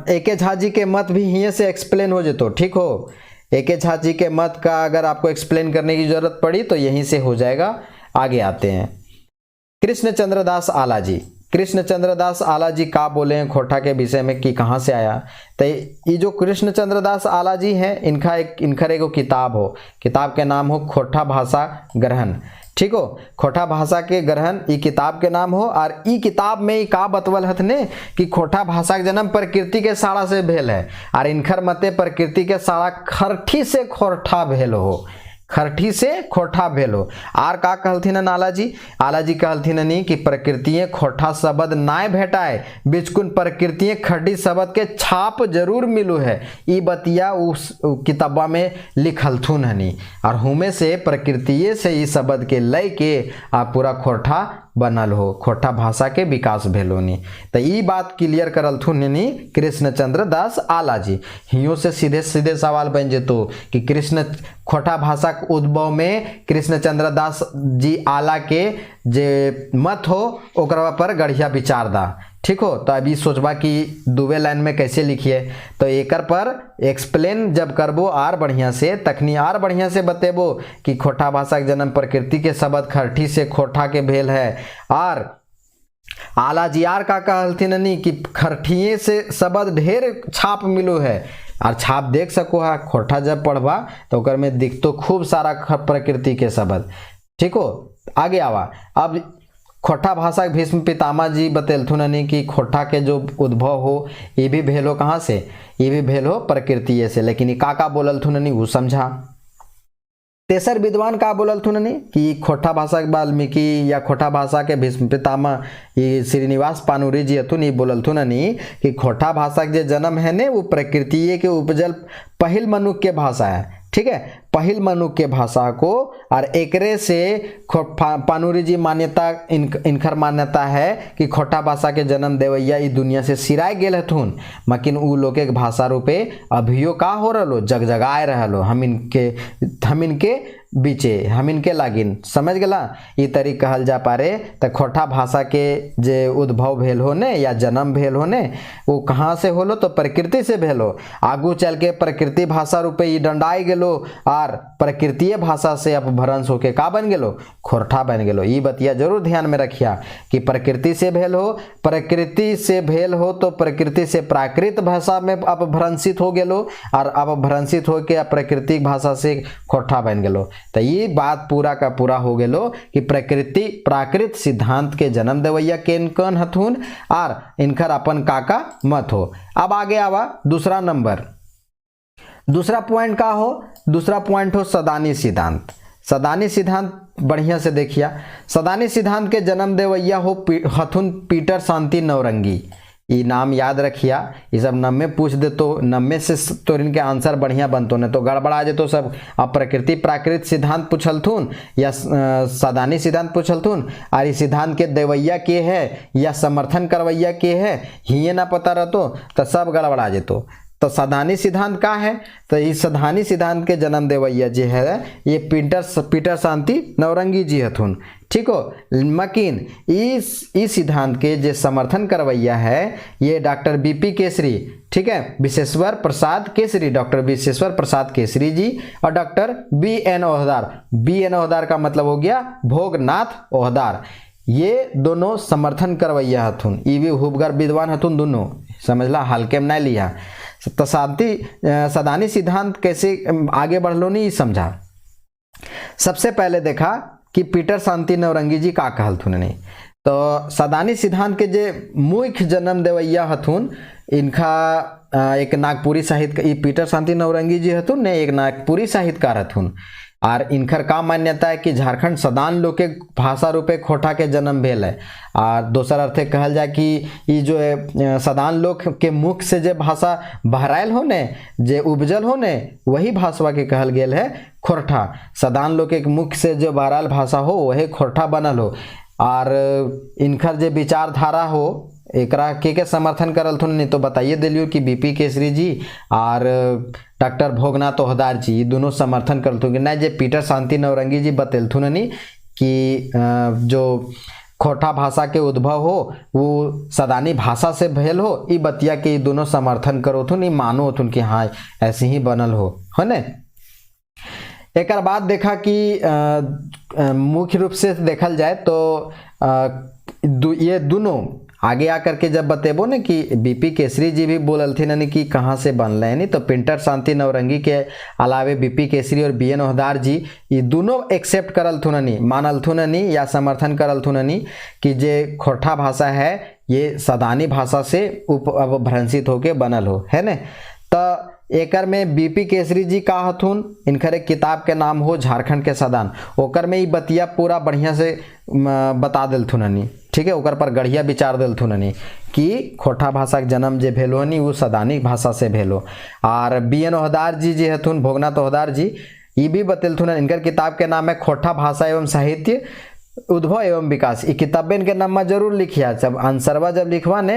ए.के. झा जी के मत भी हिये से एक्सप्लेन हो जेतो। ठीक हो, ए.के. झा जी के मत का अगर आपको एक्सप्लेन करने की जरूरत पड़ी तो यहीं से हो जाएगा। आगे आते हैं कृष्ण चंद्र दास आला जी। कृष्ण चंद्र दास आला जी का बोले हैं खोटा के विषय में कि कहाँ से आया। तो ये जो कृष्ण चंद्र दास आला जी हैं इनका एगो किताब हो, किताब के नाम हो खोटा भाषा ग्रहण। ठीक हो, खोटा भाषा के ग्रहण ई किताब के नाम हो, और ई किताब में ई का बतवल हथ ने कि खोटा भाषा के जन्म प्रकृति के साड़ा से भेल है, और इनकर मते प्रकृति के साड़ा खरठी से खोरठा भेल हो। खरठी से खोठा भेल हो। आर का कहलथिन नालाजी, आलाजी कहलथिन नहीं कि प्रकृतिये खोठा शब्द नाय भेटाए, बिचकुन प्रकृतिये खरठी शब्द के छाप जरूर मिलू है। ई बतिया उस किताबा में लिखलथुन हनी, और हुमे से प्रकृतिये से ई शब्द के लय के आ पूरा खोठा बनल हो, खोठा भाषा के विकास भेलो नी। तो ई बात क्लियर करलथुन नी कृष्णचंद्र दास आलाजी। हियों से सीधे सीधे सवाल बन जेतो कि खोठा भाषा के उद्भव में कृष्णचंद्र दास जी आला के जे मत हो ओकरा पर गढ़िया विचार दा। ठीक हो, तो अभी सोचबा कि दुबे लाइन में कैसे लिखिए, तो एकर पर एक्सप्लेन जब करबो आर बढ़िया से, तखनी आर बढ़िया से बतेबो कि खोठा भाषा के जन्म प्रकृति के शब्द खरठी से खोठा के भेल है। और आलाजी आर का कहलथिन नहीं कि खरठिए से शब्द ढेर छाप मिलो है, और छाप देख सको है खोठा जब पढ़बा तो ओकर में दिख तो खूब सारा प्रकृति के शब्द। ठीक हो, आगे आवा। अब खोठा भाषा भीष्म पितामह जी बतेलथुन नहीं कि खोठा के जो उद्भव हो ये भी भेलो कहाँ से, ये भी भेलो प्रकृति से। लेकिन ये का बोललथुन नहीं वो समझा। तेसर विद्वान का बोललथुन नहीं कि खोठा भाषा के वाल्मीकि या खोठा भाषा के भीष्म पितामह ये श्रीनिवास पानुरी जी हथुन, ये बोललथुन नहीं कि खोठा भाषा के जन्म है ने वो प्रकृति के उपजल पहिल मनुष्य के भाषा है। ठीक है, पहिल मनुष्य के भाषा को, और एकरे से पानुरी जी मान्यता इनकर मान्यता है कि खोठा भाषा के जन्म देवैया ई दुनिया से सिराय गेल हथुन, मकिन उ लोग के भाषा रूपे अभियो का हो रहो जगजगाए रहो। हम इनके बीचे हम इनके लागिन समझ गला। ई तरी कहल जा पारे तो खोठा भाषा के जे उद्भव भेल होने या जन्म भेल होने वो कहाँ से होलो, तो प्रकृति से भेलो। आगू चल के प्रकृति भाषा रूपे ई डंडाई गेलो, और प्रकृतिय भाषा से अपभ्रंश होके का बन गेलो, खोठा बन गेलो। ई बतिया जरूर ध्यान में रखिया कि प्रकृति से भेल हो, प्रकृति से भेल हो तो प्रकृति से प्राकृत भाषा में अपभ्रंशित हो गेलो, और अपभ्रंशित होके प्राकृतिक भाषा से खोठा बन गेलो। तो ये बात पूरा का पूरा हो गेलो कि प्राकृत सिद्धांत के जन्म देवैया केन कन हथुन, और इनकर अपन काका मत हो। अब आगे आवा दूसरा नंबर, दूसरा पॉइंट का हो, दूसरा पॉइंट हो सदानी सिद्धांत। सदानी सिद्धांत बढ़िया से देखिया। सदानी सिद्धांत के जन्म देवैया हो हथुन पीटर शांति नवरंगी। ये नाम याद रखिया, ये सब नम्मे पूछ दे तो नम्मे से तो इनके आंसर बढ़िया बनतो न तो गड़बड़ा जे तो सब। अब प्रकृति प्राकृत सिद्धांत पूछलथुन या सदानी सिद्धांत पूछलथुन, और इस सिद्धांत के देवैया के है या समर्थन करवैया के है हिये ना पता रहतो तो सब गड़बड़ा जेतो। तो सदानी सिद्धांत का है, तो इस सदानी सिद्धांत के जन्म देवैया जी है ये पीटर शांति नवरंगी जी हथुन। ठीक हो, मकिन इस सिद्धांत के जो समर्थन करवैया है ये डॉक्टर बीपी केसरी। ठीक है, विश्वेश्वर प्रसाद केसरी, डॉक्टर विश्वेश्वर प्रसाद केसरी जी, और doctor BN Ohdar. BN Ohdar का मतलब हो गया भोगनाथ ओहदार। ये दोनों समर्थन करवैया हथुन, ये भी हुबगर विद्वान हथुन दोनों, समझला, हल्के में नहीं लिया। तो सदानी सिद्धांत कैसे आगे बढ़लो नहीं समझा। सबसे पहले देखा कि पीटर शांति नवरंगी जी का कहलथुन नहीं, तो सदानी सिद्धांत के जे मुख्य जन्म देवैया हथुन इनका एक नागपुरी साहित्य, पीटर शांति नवरंगी जी हथुन ने एक नागपुरी साहित्यकार हथुन, और इनकर का मान्यता है कि झारखंड सदान लोग के भाषा रूपे खोठा के जन्म भेल है। और दोसर अर्थे कहल जाए कि ये जो है सदान लोग के मुख से जे भाषा बहरायल होने जे उपजल होने वही भाषा के कहल गेल है खोरठा। सदान लोग के मुख से जो बहरायल भाषा हो वही खोरठा बनल हो। और इनकर जे विचारधारा हो एकरा के समर्थन करलथुन नहीं तो बताइए दिलियो कि बीपी केसरी जी और डॉक्टर भोगनाथ ओहदार जी दोनों समर्थन करलथुन कि नहीं जे पीटर शांति नवरंगी जी बतेलथुन नहीं कि जो खोठा भाषा के उद्भव हो वो सदानी भाषा से भेल हो। ई बतिया के दोनों समर्थन करोथुन, ई मानो होथुन कि हाँ ऐसे ही बनल हो ने। एक बाद देखा कि मुख्य रूप से देखल जाए तो ये दोनों आगे आकर के जब बतेबो ने कि बीपी केसरी जी भी बोललथिन नहीं कि कहाँ से बनल है नहीं, तो पीटर शांति नवरंगी के अलावे बीपी केसरी और BN ओहदार जी ये दोनों एक्सेप्ट करलथुन नहीं, मानलथुन नहीं या समर्थन करलथुन नहीं कि जे खोरठा भाषा है ये सदानी भाषा से अपभ्रंशित होके बनल हो है ने। तो एकर में बीपी केसरी जी का हथुन, इनकर एक किताब के नाम हो झारखंड के सदान, ओकर में ई बतिया पूरा बढ़िया से बता देलथुन हनी, ठीक है। ओकर पर गढ़िया विचार देलथुन हनी कि खोटा भाषा के जन्म जे भेलो हनी वो सदानी भाषा से भेलो। और BN ओहदार जी जे हथुन, भोगनाथ ओहदार जी, ये भी बतेलथुन। इनकर किताब के नाम है खोटा भाषा एवं साहित्य उद्भव एवं विकास। ये किताबें इनके नाम में जरूर लिखिया। जब आंसरवा जब लिखवा ने,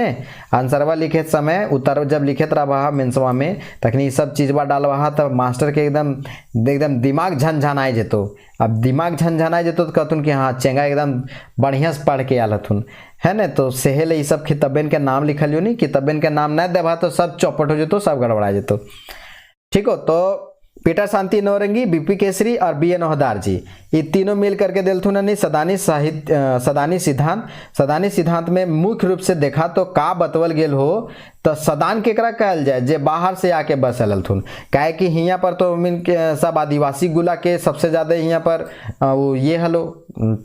आंसरवा लिखे समय उत्तर जब लिखत रहा मेंसवा में, तखनी सब चीजवा डालवा तब मास्टर के एकदम दिमाग झनझनाए जेतो। अब दिमाग झनझनाए जेतो तो कहतुन कि हाँ चेंगा एकदम बढ़िया से पढ़ के आल हथुन, है न। तो सेहेले ये सब किताबें के नाम लिखल हो नहीं, किताबें के नाम नहीं देवा तो सब चौपट हो जेतो, सब गड़बड़ा जेतो, ठीक हो। तो पीटर शांति नौरंगी, बीपी केसरी और BN ओहदार जी, ये तीनों मिल करके देलथुन सदानी साहित्य सदानी सिद्धांत। सदानी सिद्धांत में मुख्य रूप से देखा तो का बतवल गेल हो तो सदान केकरा कहल जाए जे बाहर से आके बसल हलथुन। काहे कि हियाँ पर तो मिन के सब आदिवासी गुला के सबसे ज़्यादा हियाँ पर वो ये हलो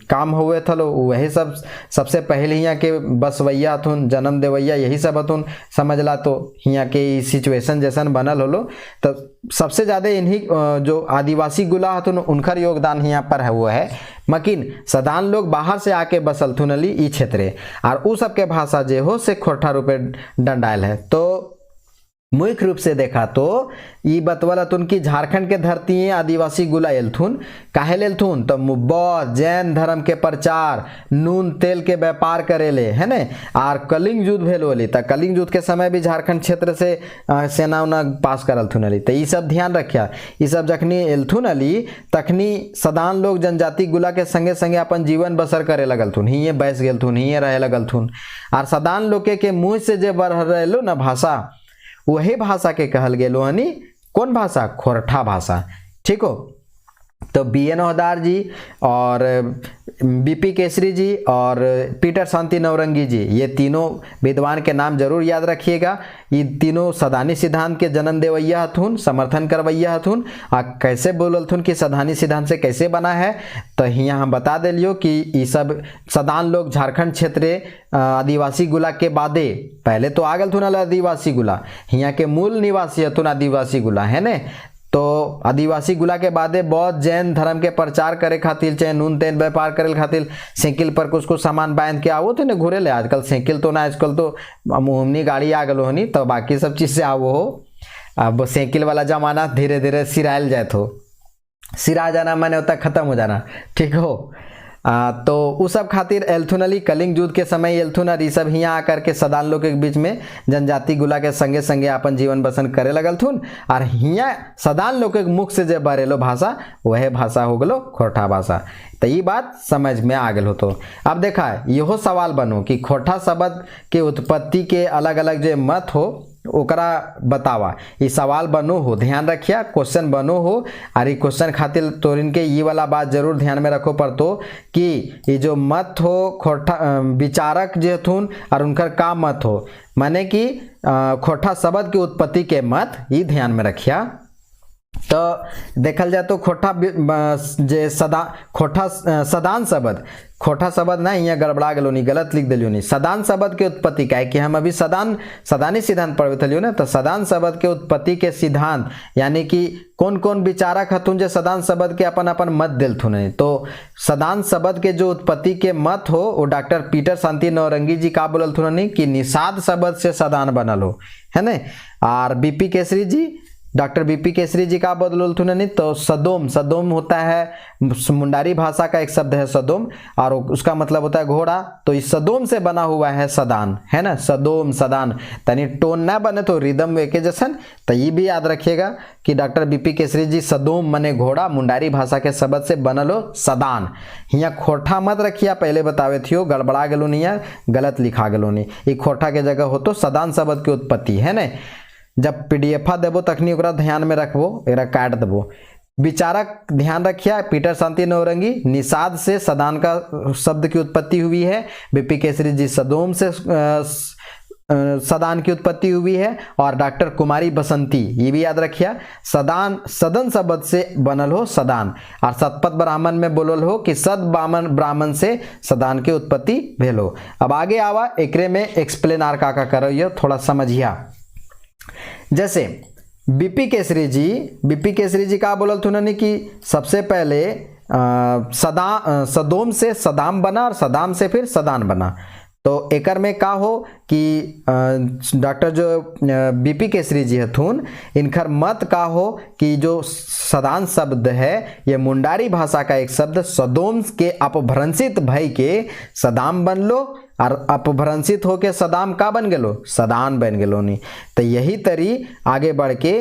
काम हुए थलो, वही सब सबसे पहले हियाँ के बसवैया हथुन, जन्म देवैया यही सब हथुन, समझला। तो हियाँ के सिचुएशन जैसन बनल होलो तो सबसे ज़्यादा इन्हीं जो आदिवासी गुला हथुन उनकर योगदान यहाँ पर है वो है। मकिन सदान लोग बाहर से आके बसल थुनली ई क्षेत्रे, और उ सबके भाषा जे हो से खोटा रूपे डंडायल है। तो मुख्य रूप से देखा तो ई बतवलथुन कि झारखंड के धरती आदिवासी गुला एलथुन, काहे लेलथुन तो बौद्ध जैन धर्म के प्रचार, नून तेल के व्यापार करेले, है न। और कलिंग युद्ध भेल होली, तो कलिंग युद्ध के समय भी झारखंड क्षेत्र से सेना उना पास करलथुन अली। तो ये सब ध्यान रखिया, ये सब जखनी एलथुन अली तखनी सदान लोग जनजाति गुला के संगे संगे अपन जीवन बसर करे लगलथुन, हिये बैस गेलथुन, हिये रहे लगलथुन। और सदान लोग के मुँह से जे बढ़ रहेलो न भाषा, वही भाषा के कहल गेलो हनी कौन भाषा, खोरठा भाषा, ठीक हो। तो BN ओहदार जी और बीपी केसरी जी और पीटर शांति नौरंगी जी, ये तीनों विद्वान के नाम जरूर याद रखिएगा। ये तीनों सदानी सिद्धांत के जन्म देवैया हथुन, समर्थन करवैया हथुन। आ कैसे बोलथुन कि सदानी सिद्धांत से कैसे बना है, तो यहाँ हम बता दिलियो कि ये सब सदान लोग झारखंड क्षेत्र आदिवासी गुला के बादे, पहले तो आ गलथुन आदिवासी गुला, यहाँ के मूल निवासी हथुन आदिवासी गुला, है न। तो आदिवासी गुला के बादे बौद्ध जैन धर्म के प्रचार करे खातिर, चाहे नून तेल व्यापार करे खातिर साइकिल पर कुछ कुछ सामान बांध के आवो थे न घूरे ले। आजकल साइकिल तो ना, आजकल तो मुहमनी गाड़ी आ गलो हनी, तो बाकी सब चीज़ से आवो हो। अब साइकिल वाला जमाना धीरे धीरे सिरायल जाए, तो सिरा जाना मैंने होता खत्म हो जाना, ठीक हो। तो उस सब खातिर एलथुन अली कलिंग युद्ध के समय एलथुन और ये सब यहाँ आकर के सदान लोग के बीच में जनजाति गुला के संगे संगे अपन जीवन बसन करे लगलथुन। और हियाँ सदान लोग के मुख से जब बरेलो भाषा वह भाषा हो गलो खोटा भाषा। तो ये बात समझ में आ गल हो। तो अब देखा यहो सवाल बनो कि खोटा शब्द के उत्पत्ति के अलग अलग जो मत हो ओकरा बतावा। ये सवाल बनो हो, ध्यान रखिया, क्वेश्चन बनो हो। और ये क्वेश्चन खातिर तो इनके ये वाला बात जरूर ध्यान में रखो पड़तो कि ये जो मत हो खोटा विचारक जो थुन और उनका का मत हो, माने कि खोटा शब्द की उत्पत्ति के मत ये ध्यान में रखिया। तो देखल जाए तो खोटा जे सदान शब्द, खोटा शब्द ना यहाँ गड़बड़ा गलो नहीं, गलत लिख दिलियो नहीं। सदान शब्द के उत्पत्ति का है कि हम अभी सदानी सिद्धांत पढ़े थलियो ना, तो सदान शब्द के उत्पत्ति के सिद्धांत यानी कि कौन कौन विचारक हथुन जो सदान शब्द के अपन अपन मत दिलथुन। तो सदान शब्द के जो उत्पत्ति के मत हो वो डॉक्टर पीटर शांति नौरंगी जी का बोलथुन कि निषाद शब्द से सदान बनल हो, है न। और बीपी केसरी जी, डॉक्टर बीपी केसरी जी का बदलथुन नहीं, तो सदोम, सदोम होता है मुंडारी भाषा का एक शब्द है सदोम, और उसका मतलब होता है घोड़ा। तो इस सदोम से बना हुआ है सदान, है ना, सदोम सदान, तनी टोन ना बने तो रिदम एक जैसन। तो ये भी याद रखिएगा कि डॉक्टर बीपी केसरी जी सदोम मने घोड़ा मुंडारी भाषा के शब्द से बनल हो सदान। यहाँ खोटा मत रखिया, पहले बतावे थियो, गड़बड़ा गलो नहीं है, गलत लिखा गलो नहीं। ये खोटा के जगह हो तो सदान शब्द की उत्पत्ति, है ना। जब PDF देबो तखनी ओकरा ध्यान में रखबो, एकरा काट देबो। विचारक ध्यान रखिया, पीटर शांति नौरंगी निषाद से सदान का शब्द की उत्पत्ति हुई है, बीपी केसरी जी सदोम से सदान की उत्पत्ति हुई है, और डॉक्टर कुमारी बसंती ये भी याद रखिया सदान सदन शब्द से बनल हो सदान। और सतपथ ब्राह्मण में बोलल हो कि सद ब्राह्मण से सदान की उत्पत्ति भेल हो। अब आगे आवा एकरे में एक्सप्लेन आर का करो, ये थोड़ा समझिया। जैसे बीपी केसरी जी का बोलल थुननी कि सबसे पहले सदोम से सदाम बना और सदाम से फिर सदान बना। तो एकर में का हो कि डॉक्टर जो बीपी केसरी जी हथुन, इनकर मत का हो कि जो सदान शब्द है ये मुंडारी भाषा का एक शब्द सदोम के अपभ्रंशित भय के सदाम बन लो और अपभ्रंशित होके सदाम का बन गेलो, सदान बन गेलो नी। तो यही तरी आगे बढ़ के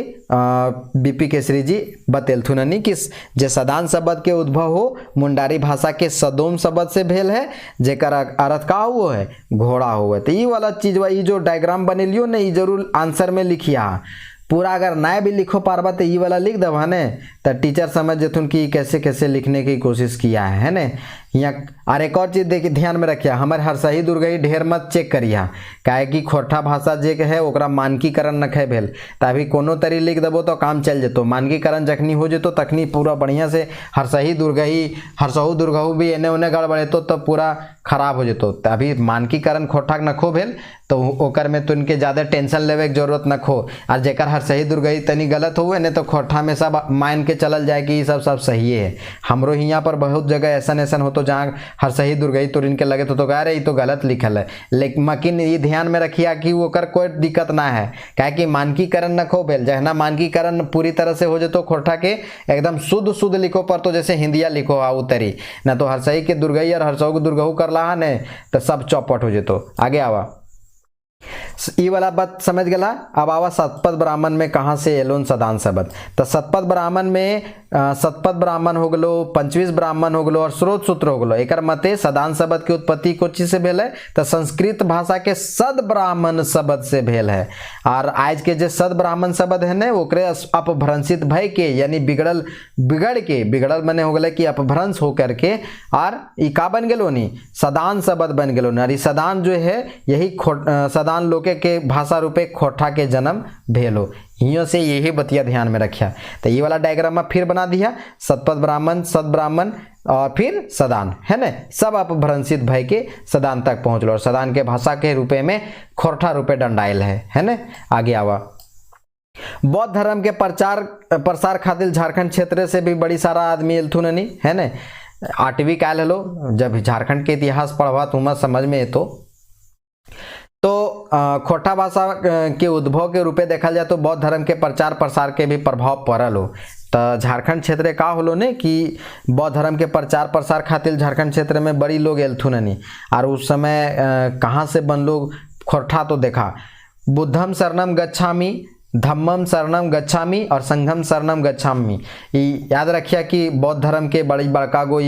बीपी केसरी जी बतेलथुननी कि जे सदान शब्द के उद्भव हो मुंडारी भाषा के सदोम शब्द से भेल है, जेकर अर्थ का हुआ है घोड़ा हुआ। तो ये वाला चीज ये जो डायग्राम बनेलियो ने जरूर आंसर में लिखिया। पूरा अगर नया भी लिखो पारबा तो ये वाला लिख दबा ने तो टीचर समझ जेथुन कि कैसे कैसे लिखने की कोशिश किया है ना। यहाँ और एक और चीज़ देखिए ध्यान में रखिए, हमारे हरसही दुर्गई ढेर मत चेक करिए, काहे कि खोरठा भाषा जे है ओकरा मानकीकरण नखे भेल तभी कोनो तरी लिख देबो तो काम चल जेतो। मानकीकरण जखनी हो जेतो तखनी पूरा बढ़िया से हरसही दुर्गई हरसहु दुर्गहु भी एने ओने गड़बड़ेतो तो पूरा खराब हो जेतो। अभी मानकीकरण खोरठा नखो भेल तो ओकर में तो इनके ज़्यादा टेंशन लेवे की जरूरत नखो। और जेकर हरसही दुर्गई तनी गलत हुए ने तो खोरठा में सब मान के चलल जाए कि ये सब सही है। हमरो यहाँ पर बहुत जगह ऐसा हो तो जहाँ हरसही दुर्गई तो इनके लगे तो कह रहे तो गलत लिखल है, लेकिन ये ध्यान में रखिए कि ओकर कोई दिक्कत ना है, काहे कि मानकीकरण न खो भेल। जहना मानकीकरण पूरी तरह से हो जातो खोरठा के एकदम शुद्ध शुद्ध लिखो पर तो जैसे हिंदिया लिखो आउ तरी ना तो हरसही के दुर्गई और हरसहु के दुर्गहु कर ला ने तो सब चौपट हो जेतो। आगे आवा ई वाला बात समझ गला। अब आवा सतपथ ब्राह्मण में कहाँ से एलोन सदान शब्द। तो सतपथ ब्राह्मण में सतपथ ब्राह्मण हो गलो, पंचवीस ब्राह्मण हो गलो और स्रोत सूत्र हो गलो। एकर मते सदान शब्द की उत्पत्ति कोची से भेल है तो संस्कृत भाषा के सद ब्राह्मण शब्द से भेल है। और आज के जो सद ब्राह्मण शब्द है ना ओकरे अपभ्रंशित भय के यानी बिगड़ल मने हो गए कि अपभ्रंश हो करके और ई का बन गेलो नी सदान शब्द बन गेलो ना। सदान जो है यही सदान लोके के भाषा रूपे खोरठा के जन्म भेलो। हियों से यही बतिया ध्यान में रखिया। तो ये वाला डायग्राम में फिर बना दिया, सतपथ ब्राह्मण सद ब्राह्मण और फिर सदान है ना, सब अपभ्रंशित भय के सदान तक पहुंच लो और सदान के भाषा के रूपे में खोरठा रूपे दंडाइल है ना। आगे आवा बौद्ध धर्म के प्रसार खातिर झारखंड क्षेत्र से भी बड़ी सारा आदमी एलथुननी है ना। 8वीं काल हलो जब झारखंड के इतिहास पढ़वा तुम्हें समझ में तो खोरठा भाषा के उद्भव के रूपे देखा जाए तो बौद्ध धर्म के प्रचार प्रसार के भी प्रभाव पड़ल हो। तो झारखंड क्षेत्र का होलो ने कि बौद्ध धर्म के प्रचार प्रसार खातिर झारखंड क्षेत्र में बड़ी लोग एलथुननी। और उस समय कहाँ से बन लोग खोरठा तो देखा बुद्धम शरणम गच्छामि, धम्मम शरणम गच्छामि और संघम शरणम गच्छामि। याद रखिए कि बौद्ध धर्म के बड़ी बड़का गो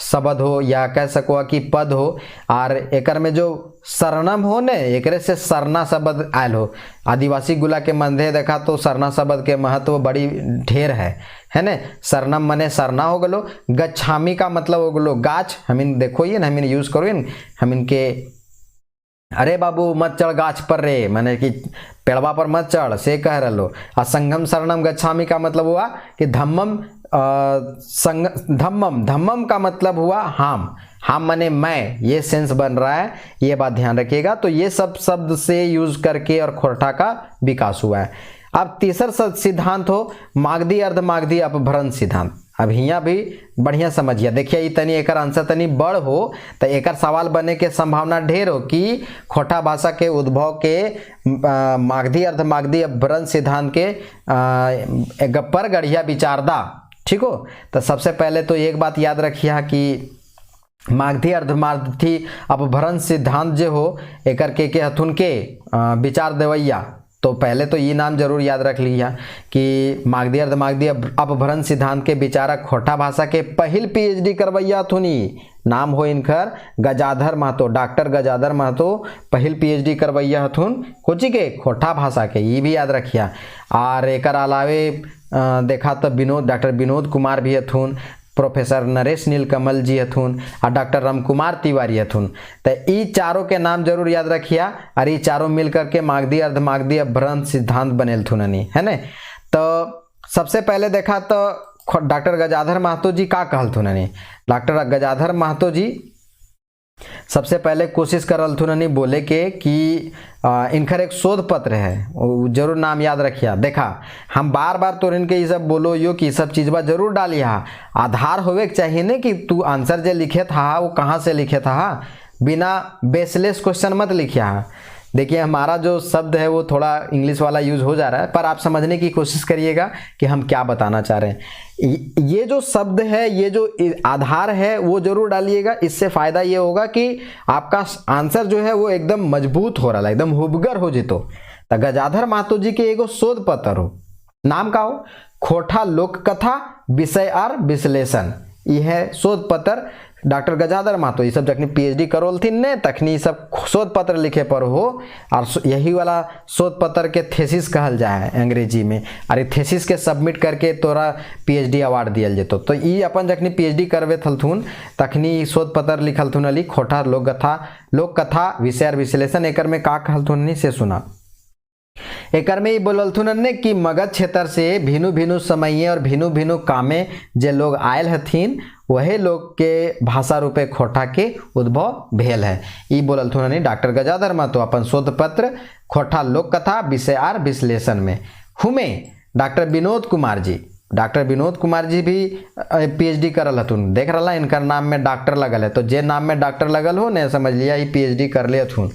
शब्द हो या कह सको कि पद हो। और एकर में जो शरणम हो ने एकरे से सरना शब्द आयल हो। आदिवासी गुला के मध्य देखा तो सरना शब्द के महत्व बड़ी ढेर है ना। शरणम मने सरना हो गलो, गच्छामि का मतलब हो गलो गाछ। हमिन देखो ये हमिन यूज करो हमिन के अरे बाबू मत चढ़ गाछ पर रे मैंने कि पेड़वा पर मत चढ़ से कह रहो। और संगम शरणम गच्छामि का मतलब हुआ कि धम्मम धम्मम का मतलब हुआ हम माने मैं, ये सेंस बन रहा है, ये बात ध्यान रखिएगा। तो ये सब शब्द से यूज करके और खोरठा का विकास हुआ है। अब तीसरा सिद्धांत हो मागधी अर्धमागधी अपभ्रंश सिद्धांत। अब यहाँ भी बढ़िया समझिए, देखिए तनी एकर आंसर तनी बड़ हो तो एकर सवाल बने के संभावना ढेर हो कि खोरठा भाषा के उद्भव के मागधी अर्धमागधी अपभ्रंश सिद्धांत के पर गढ़िया विचारदा। ठीक हो, तो सबसे पहले तो एक बात याद रखिए कि मागधी अर्धमागधी अपभ्रंश सिद्धांत जो हो एकर के हथुन के विचार देवैया। तो पहले तो ये नाम जरूर याद रख लिया कि मागधी अर्धमागधी अपभ्रंश सिद्धांत के विचारक खोरठा भाषा के पहल PhD करवैया थुनी। नाम हो इनकर गजाधर महतो, डॉक्टर गजाधर महतो पहल PhD करवैया हथुन कोची के खोरठा भाषा के, ये भी याद रखिया। और एकर अलावे देखा तो डॉक्टर विनोद कुमार भी हथुन, प्रोफेसर नरेश नीलकमल जी हथुन और डॉक्टर राम कुमार तिवारी हथुन। तो ये चारों के नाम जरूर याद रखिया और ये चारों मिल करके मागधी अर्धमागधी अपभ्रंश सिद्धांत बनेलथुननी है ना। तो सबसे पहले देखा तो डॉक्टर गजाधर महतो जी का कहलथुननी। डॉक्टर गजाधर महतो जी सबसे पहले कोशिश करल थुननी बोले के कि इनकर एक शोध पत्र है, जरूर नाम याद रखिया। देखा हम बार बार तो इनके ये सब बोलो यो कि सब चीज़बा जरूर डालिया, आधार होवे के चाहिए ने कि तू आंसर जो लिखे था वो कहाँ से लिखे था, बिना बेसलेस क्वेश्चन मत लिखिया। देखिए हमारा जो शब्द है वो थोड़ा इंग्लिश वाला यूज हो जा रहा है, पर आप समझने की कोशिश करिएगा कि हम क्या बताना चाह रहे हैं। ये जो शब्द है, ये जो आधार है वो जरूर डालिएगा। इससे फायदा ये होगा कि आपका आंसर जो है वो एकदम मजबूत हो रहा है, एकदम हुबगर हो जितो। तो गजाधर महतो जी के एगो शोध पत्र हो, नाम का हो खोटा लोक कथा विषय और विश्लेषण। यह शोध पत्र डॉक्टर गजाधर महतो ये सब जखनी पीएचडी करोल थी ने तखनी सब शोध पत्र लिखे पर हो, और यही वाला शोध पत्र के थेसिस कहल जाए अंग्रेजी में। और ये थेसिस के सबमिट करके तोरा पीएचडी अवार्ड दियल जेतो। तो ये अपन जखनी पीएचडी करवे थलथुन तखनी शोध पत्र लिखल थुन अली खोटा लोक कथा विषय और विश्लेषण। एकर में का कहल से सुना। एकर में ही बोलथुन ने कि मगध क्षेत्र से भिनु भिनु समय और भिनु भिनु कामे जे लोग आयल हथिन वही लोग के भाषा रूपे खोटा के उद्भव भेल है। ई बोलथुन डॉक्टर गजाधर महतो अपन शोध पत्र खोटा लोक कथा विषय और विश्लेषण में। हुमे डॉक्टर विनोद कुमार जी भी पीएचडी करल हथुन। देख रहा इनकर नाम में डॉक्टर लगल है, तो जे नाम में डॉक्टर लगल हो ने समझ लिया ये पीएचडी कर ले हथुन।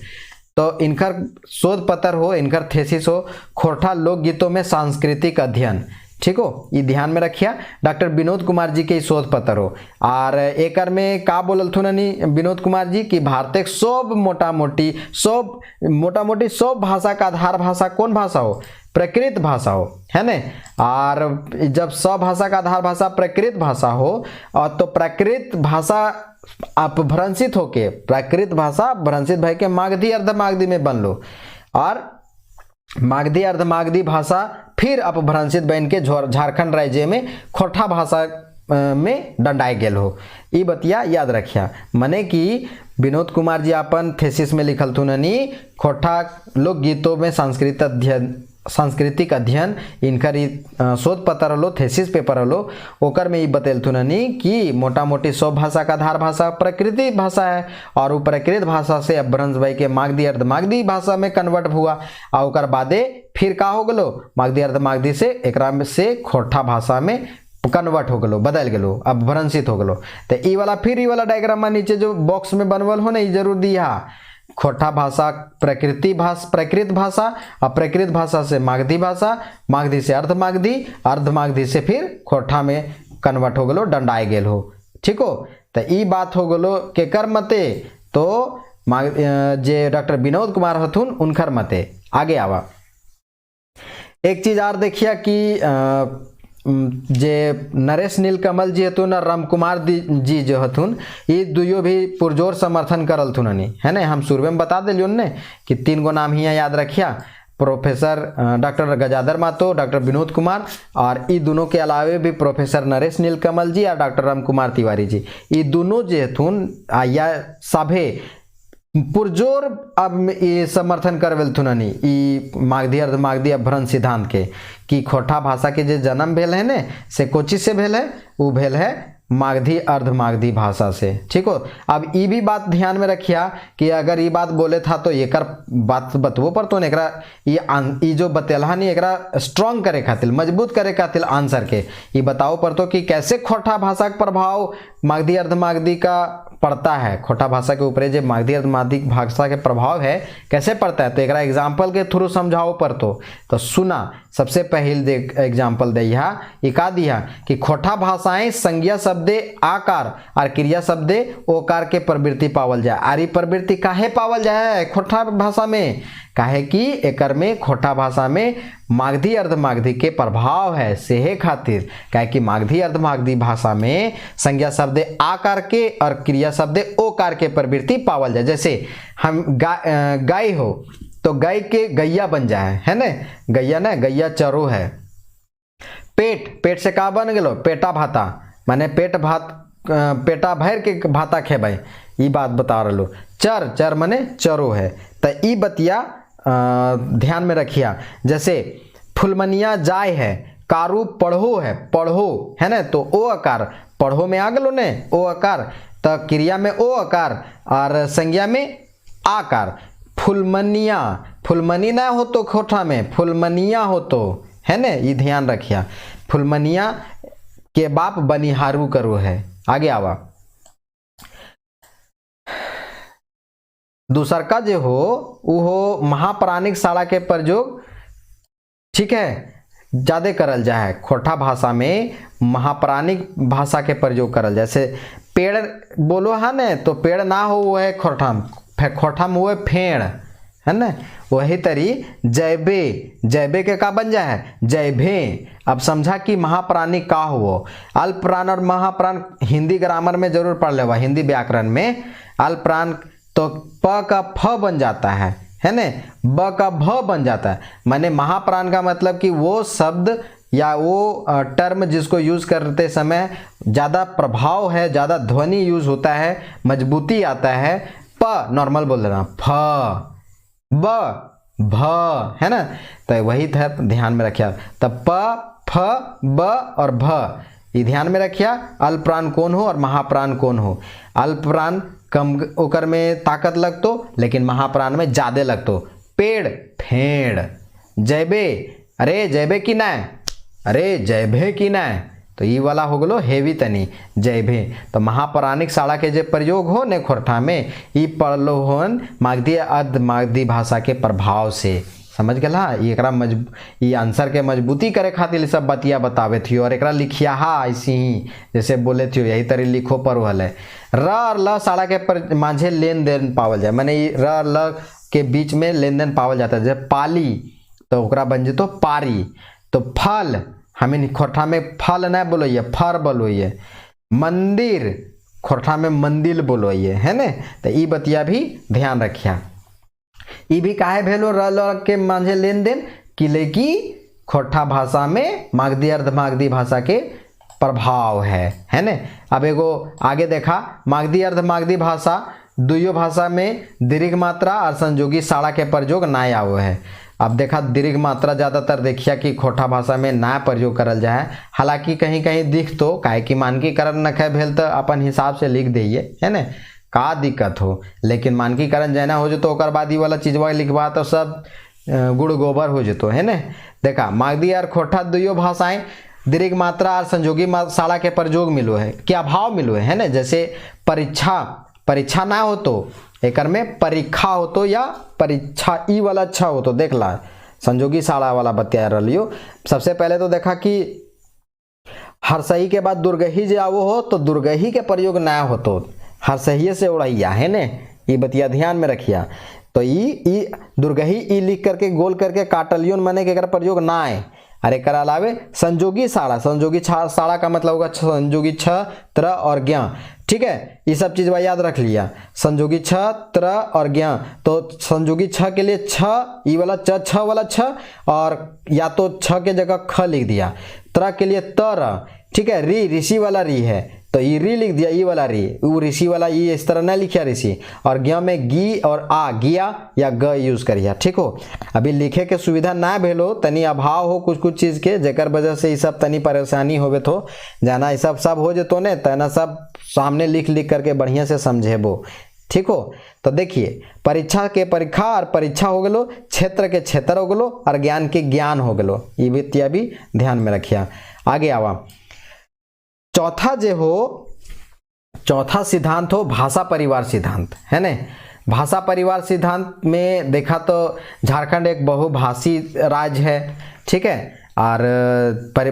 तो इनकर शोध पत्र हो, इनकर थेसिस हो खोटा लोकगीतों में सांस्कृतिक अध्ययन। ठीक हो, ये ध्यान में रखिया। डॉक्टर विनोद कुमार जी के शोध पत्र हो। और एकर में का बोलथुननी विनोद कुमार जी कि भारत के सब मोटा मोटी सब भाषा का आधार भाषा कौन भाषा हो, प्राकृत भाषा हो, है न। और जब सब भाषा का आधार भाषा प्राकृत भाषा हो, और तो प्राकृत भाषा अपभ्रंशित होके प्राकृत भाषा भ्रंशित भय के मागधी अर्धमागधी में बन लो, और मागधी अर्धमागधी भाषा फिर अपभ्रंशित बन के झारखंड राज्य में खोटा भाषा में दंडाए गेल हो। ये बतिया याद रखिया। मने कि विनोद कुमार जी अपन थेसिस में लिखल थुननी खोटा लोकगीतों में सांस्कृतिक अध्ययन। इनकर शोध पत्र हलो, थेसिस पेपर हलो, ओकर में ये बतेल थुननी कि मोटा मोटी सब भाषा का आधार भाषा प्राकृतिक भाषा है, और वो प्राकृत भाषा से अपभ्रंश भई के मागधी अर्धमागधी भाषा में कन्वर्ट हुआ। और ओकर बादे फिर का हो गलो, मागधी अर्धमागधी से एकरा में से खोटा भाषा में कन्वर्ट हो गलो, बदल गलो, अपभ्रंशित हो गलो। तो ई वाला फिर ई वाला डायग्राम में नीचे जो बॉक्स में बनवल हो ना, ये जरूर दिया खोटा भाषा प्राकृत भाषा, और प्राकृत भाषा से मागधी भाषा, मागधी से अर्धमागधी, अर्धमागधी से फिर खोटा में कन्वर्ट हो गलो, दंडाए गेल हो। ठीक हो, तो ई बात हो गलो केकर मते, तो जे डॉक्टर विनोद कुमार हथुन उनकर मते। आगे आवा एक चीज और देखिया कि जे नरेश नीलकमल जी हथुन और राम कुमार जी जो हथुन, ये दुयो भी पुरजोर समर्थन करल थुननी, है ना। हम शुरू में बता दिलियो ने कि 3 गो नाम ही याद रखिया, professor doctor Gajadhar Mahto, doctor Vinod Kumar, और ये दोनों के अलावे भी प्रोफेसर नरेश नीलकमल जी और डॉक्टर राम कुमार तिवारी जी। ये दोनों जो हथुन या सभे पुरजोर अब ये समर्थन करवेल थुननी ई मागधी अर्धमागधी अपभ्रंश सिद्धांत के, कि खोटा भाषा के जो जन्म भेल है ने से कोची से भेल है, वो भेल है मागधी अर्धमागधी भाषा से। ठीक हो, अब ये भी बात ध्यान में रखिया कि अगर ये बात बोले था तो एकर बात बतवो पर तो एकरा ये जो बतेला नहीं एकरा स्ट्रॉन्ग करे खातिर, मजबूत करे खातिर आंसर के ये बताओ पर तो कि कैसे खोटा भाषा का प्रभाव मागधी अर्धमागधी का पड़ता है, खोटा भाषा के ऊपर जो मागधी अर्धमागधी भाषा के प्रभाव है कैसे पड़ता है, तो एक एग्जाम्पल के थ्रू समझाओ पर तो सुना। सबसे पहले एग्जाम्पल दिया ये का दिया कि खोटा भाषाएं संज्ञा शब्दे आकार और क्रिया शब्दे ओकार के प्रवृत्ति पावल जाए। आरी प्रवृत्ति काहे पावल जाए खोटा भाषा में, काहे कि एकर में खोटा भाषा में मागधी अर्धमागधी के प्रभाव है, सेहे खातिर काहे कि मागधी अर्धमागधी भाषा में संज्ञा शब्द आकार के और क्रिया शब्द ओकार के प्रवृत्ति पावल जाए। जैसे हम गाय हो तो गाय के गैया बन जाए, है ना, गैया ना, गैया चरो है। पेट से का बन गलो, पेटा भाता, माने पेट भात, पेटा भर के भाता खेबै, ये बात बता रहा। चर माने चरो है, तो ई बतिया ध्यान में रखिया। जैसे फुलमनिया जाय है, कारू पढ़ो है, पढ़ो है ना, तो ओ आकार पढ़ो में आ गलो ने, ओ आकार, तो क्रिया में ओ आकार और संज्ञा में आकार। फुलमनिया, फुलमनी ना हो तो खोठा में फुलमनिया हो तो, है ना, ये ध्यान रखिया। फुलमनिया के बाप बनिहारू करो है। आगे आवा, दूसर का जो हो वो महाप्राणिक शाला के प्रयोग, ठीक है, ज्यादा करल जाए। खोठा भाषा में महाप्राणिक भाषा के प्रयोग करल, जैसे पेड़ बोलो है न, तो पेड़ ना हो वो है खोठा, खोठा में वो है फेड़, है ना। वही तरी जैबे, जैबे के का बन जाए है जैभे। अब समझा कि महाप्राणिक का हो। अल्पप्राण और महाप्राण हिंदी ग्रामर में जरूर पढ़ लेवा, हिंदी व्याकरण में। अल्पप्राण तो प का फ बन जाता है ना, ब का भ बन जाता है। माने महाप्राण का मतलब कि वो शब्द या वो टर्म जिसको यूज करते समय ज़्यादा प्रभाव है, ज़्यादा ध्वनि यूज होता है, मजबूती आता है। प नॉर्मल बोल देना, फ ब भ, है ना। तो वही था, ध्यान में रखिया। तब प फ ब और भ ये ध्यान में रखिया। अल्पप्राण कौन हो और महाप्राण कौन हो। अल्पप्राण कम ओकर में ताकत लगतो, लेकिन महाप्राण में ज्यादा लगतो। पेड़ फेड़, जैबे अरे जैबे की ना, अरे जैभे की ना, तो ये वाला हो गलो हेवी तनी जैभे। तो महापौराणिक शाला के जो प्रयोग हो ने खोरठा में, ये पढ़लो होन मागधी अर्ध मागधी भाषा के प्रभाव से। समझ गया। एकरा ये आंसर के मजबूती करे खातिर सब बतिया बतावे थी, और एकरा लिखिया ऐसी ही जैसे बोले थी यही तरह लिखो पर हल। र और ल शाला के माझे लेन देन पावल जाए, मैंने र और ल के बीच में लेन देन पावल जाता है। जैसे पाली तो ओकरा बन जेतो पारी। तो फल हमें खोरठा में फल न बोलोइए, फर बोलोइए। मंदिर खोरठा में मंदिर बोलोइए, है ने। तो ये बतिया भी ध्यान रखिया। ये भी काहे भेलो र ल के माझे लेन देन कि खोरठा भाषा में मागधी अर्ध मागधी भाषा के प्रभाव है ने। अब एगो आगे देखा, मागधी अर्ध मागधी भाषा दुइयो भाषा में दीर्घ मात्रा और संयोगी शाला के प्रयोग ना आवे है। अब देखा दीर्घ मात्रा ज़्यादातर देखिया कि खोठा भाषा में ना प्रयोग करल जाए। हालांकि कहीं कहीं दिख तो काहे कि मानकीकरण न खे भेल तो अपन हिसाब से लिख दिए, है ना, का दिक्कत हो। लेकिन मानकीकरण जैना हो जो तो ओकर बाद ही वाला चीजवा लिखवा तो सब गुड़ गोबर हो जतो, है ना। देखा मागधी और खोठा दुइयो भाषाएं दीर्घ मात्रा और संयोगी शाला के प्रयोग मिलो है, क्या भाव मिलो है ना। जैसे परीक्षा, परीक्षा ना हो तो एकर में परीक्षा हो तो या परीक्षा ई वाला अच्छा हो तो देख ला संयोगी शाला वाला बतिया रहियो। सबसे पहले तो देखा कि हरसही के बाद दुर्गही जे आवो हो तो दुर्गही के प्रयोग ना हो तो हरसही से उड़ैया, है ने। ये बतिया ध्यान में रखिया। तो ई दुर्गही ई लिख करके गोल करके काटलियन माने के एकर प्रयोग ना आए। अरे कर अलावे संयोगी शाला, संयोगी शाला का मतलब होगा संयोगी छ त्र और ज्ञ, ठीक है। ये सब चीज याद रख लिया। संयोगी छ त्र और ज्ञ, तो संयोगी छ के लिए छ ई वाला छ वाला छ, और या तो छ के जगह ख लिख दिया। त्र के लिए तर, ठीक है। री ऋषि वाला री है तो ये री लिख दिया, ई वाला री, वो ऋषि वाला ये इस तरह ना लिखिया ऋषि। और ज्ञ में गी और आ गिया या ग यूज करिया, ठीक हो। अभी लिखे के सुविधा ना भेलो, तनी अभाव हो कुछ कुछ चीज के, जेकर वजह से ये सब तनी परेशानी होवे तो जाना ये सब हो जतो ने, तना सब सामने लिख लिख करके बढ़िया से समझेबो, ठीक हो। तो देखिए परीक्षा के परीक्षा और परीक्षा हो गलो, क्षेत्र के क्षेत्र हो गलो, और ज्ञान के ज्ञान हो गलो। ये वित्तिया भी ध्यान में रखिया। आगे आवा, चौथा जे हो, चौथा सिद्धांत हो भाषा परिवार सिद्धांत, है ने। भाषा परिवार सिद्धांत में देखा तो झारखंड एक बहुभाषी राज्य है, ठीक है। और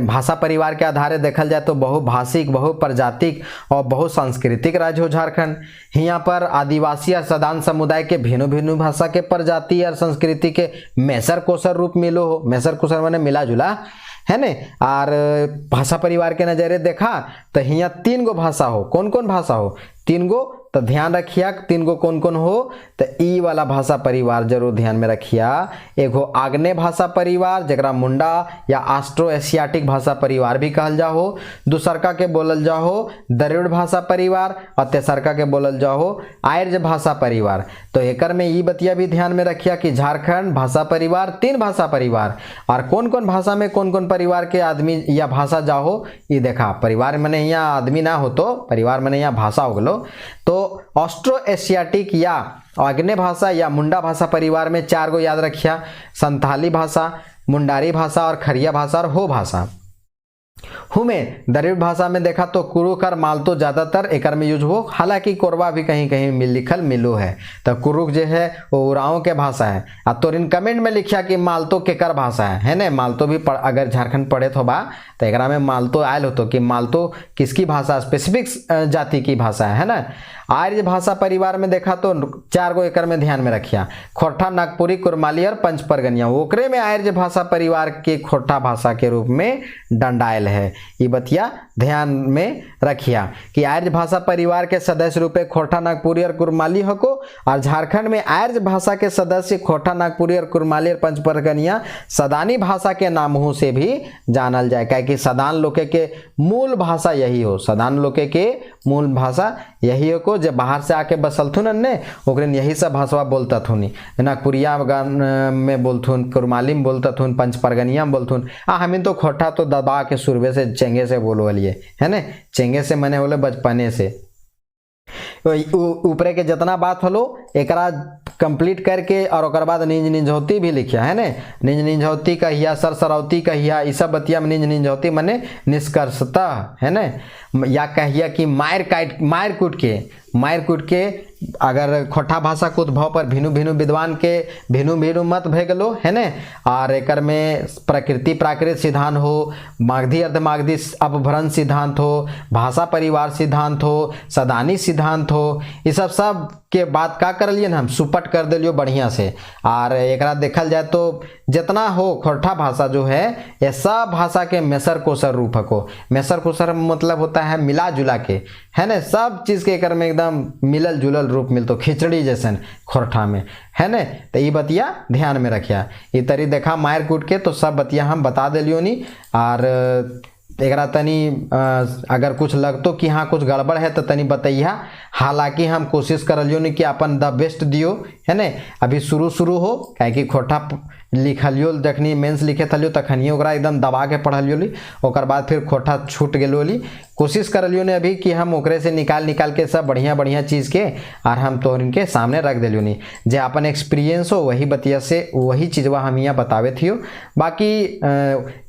भाषा परिवार के आधारे देखल जाए तो बहुभाषिक, बहुप्रजातिक और बहुसांस्कृतिक राज्य हो झारखंड। यहाँ पर आदिवासी और सदान समुदाय के भिन्न भिन्न भाषा के प्रजाति और संस्कृति के मैसर कोसर रूप मिलो हो। मैसर कोसर माने मिला जुला, है ने। और भाषा परिवार के नजरे देखा तो यहाँ 3 गो भाषा हो। कौन कौन भाषा हो? 3 गो तो ध्यान रखिया 3 गो कौन कौन हो, तो ई वाला भाषा परिवार जरूर ध्यान में रखिया। एक हो आग्नेय भाषा परिवार जरा मुंडा या ऑस्ट्रो एशियाटिक भाषा परिवार भी कहल जाओ, दूसरका के बोलल जाओ द्रविड़ भाषा परिवार और तेसरका के बोलल जाओ आर्य भाषा परिवार। तो एकर में ई बतिया भी ध्यान में रखिया कि झारखंड भाषा परिवार 3 भाषा परिवार, और कौन कौन भाषा में कौन कौन परिवार के आदमी या भाषा जाओ, ये देखा परिवार मैंने यहाँ आदमी ना हो तो परिवार मैंने यहाँ भाषा हो गलो। तो ऑस्ट्रो एशियाटिक या आग्नेय भाषा या मुंडा भाषा परिवार में 4 गो याद रखिया, संथाली भाषा, मुंडारी भाषा और खरिया भाषा और हो भाषा। में द्रविड़ भाषा में देखा तो कुरुक और मालतो ज्यादातर एकर में यूज हो, हालांकि कोरबा भी कहीं कहीं लिखल मिलो है। तो कुरुक जो है वो उरांव के भाषा है। अब तो इन कमेंट में लिखा कि मालतो केकर भाषा है ना, मालतो भी अगर झारखंड पढ़े तो बा तो एकरा में मालतो आयल हो तो कि मालतो किसकी भाषा, स्पेसिफिक जाति की भाषा है ना। आर्य भाषा परिवार में देखा तो 4 गो एकर में ध्यान में रखिया, खोरठा, नागपुरी, कुरमाली और पंच परगनिया, ओकरे में आर्य भाषा परिवार के खोरठा भाषा के रूप में दंडायल है। ये बतिया ध्यान में रखिया कि आर्य भाषा परिवार के सदस्य रूपे खोरठा, नागपुरी और कुरमाली हको, और झारखंड में आर्य भाषा के सदस्य खोरठा, नागपुरी और कुरमाली और पंच परगनिया सदानी भाषा के नामों से भी जानल जाए, क्या कि सदान लोके के मूल भाषा यही हो, सदान लोके के मूल भाषा यही हो को जब बाहर से आके बसलथुन ने ओकरे यही सब भाषा बोलतथुन, नागपुरिया में बोलथुन, कुरमाली में बोलतथुन, पंच परगनिया में बोलथुन। हमें तो खोटा तो दबा के सुरबे से चेंगे से बोलवलिए है ना, चेंगे से मने होले बचपने से। ऊपरे के जितना बात हलो एकरा कंप्लीट करके और ओकर बाद निंज निंझौती भी लिखिया है ने, निंज निंझौती कहिया, सरसरौती कहिया, ई सब बतिया में निंज निंझौती मने निष्कर्षतः है ना, या कहिया कि मार कूट के अगर खोटा भाषा के उद्भव पर भिनु भिनु विद्वान के भिनु भिनु मत भे गलो है ने। और एकर में प्रकृति प्राकृत सिद्धांत हो, मागधी अर्धमागधी अपभ्रंश सिद्धांत हो, भाषा परिवार सिद्धांत हो, सदानी सिद्धांत हो, ये सब के बात का कर लिए हम सुपट कर दिलियो बढ़िया से। और एकरा देखल जाए तो जितना हो खोरठा भाषा जो है ये सब भाषा के मेसर कोसर रूप को, मेसर कोसर मतलब होता है मिला जुला के है ना, सब चीज़ के एकर में एकदम मिलल जुलल रूप मिलतो, खिचड़ी जैसन खोरठा में है ना। तो ये बतिया ध्यान में रखिया। ये तरी देखा मार कूट के तो सब बतिया हम बता दिलियो नी। और एकरा तनी अगर कुछ लगतो कि हाँ कुछ गड़बड़ है तो तनी बताइया, हालांकि हम कोशिश करलियो नहीं कि अपन द बेस्ट दियो है ना। अभी शुरू हो क्या कि खोटा लिखलियो देखनी मेंस लिखे थलियो तखनिए ओकरा एकदम दबा के पढ़लियो ली, ओकर बाद फिर खोटा छूट गेलो ली। कोशिश करलियो ने अभी कि हम ओकरे से निकाल के सब बढ़िया चीज़ के और हम तो इनके सामने रख दिलियो नहीं, जे अपन एक्सपीरियंस हो वही बतिया से वही चीज़वा हम यहाँ बतावे थियो। बाकी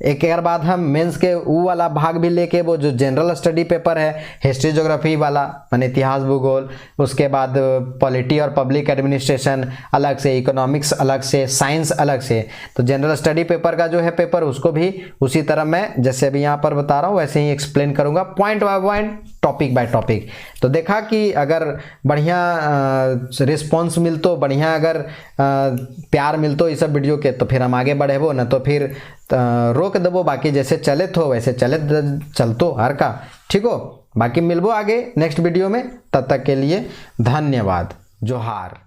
एक बाद हम मेंस के वो वाला भाग भी लेके वो जो जनरल स्टडी पेपर है हिस्ट्री ज्योग्राफी वाला माने इतिहास भूगोल, उसके बाद पॉलिटी और पब्लिक एडमिनिस्ट्रेशन अलग से, इकोनॉमिक्स अलग से, साइंस अलग से, तो जनरल स्टडी पेपर का जो है पेपर उसको भी उसी तरह मैं जैसे अभी यहाँ पर बता रहा हूँ वैसे ही एक्सप्लेन करूँगा point by point, topic by topic. तो देखा कि अगर बढ़िया रिस्पॉन्स मिलतो, बढ़िया अगर प्यार मिलतो इस सब वीडियो के तो फिर हम आगे बढ़ेबो, न तो फिर रोक देबो। बाकी जैसे चले तो वैसे चलतो हर का, ठीक हो। बाकी मिलबो आगे नेक्स्ट वीडियो में, तब तक के लिए धन्यवाद, जोहार।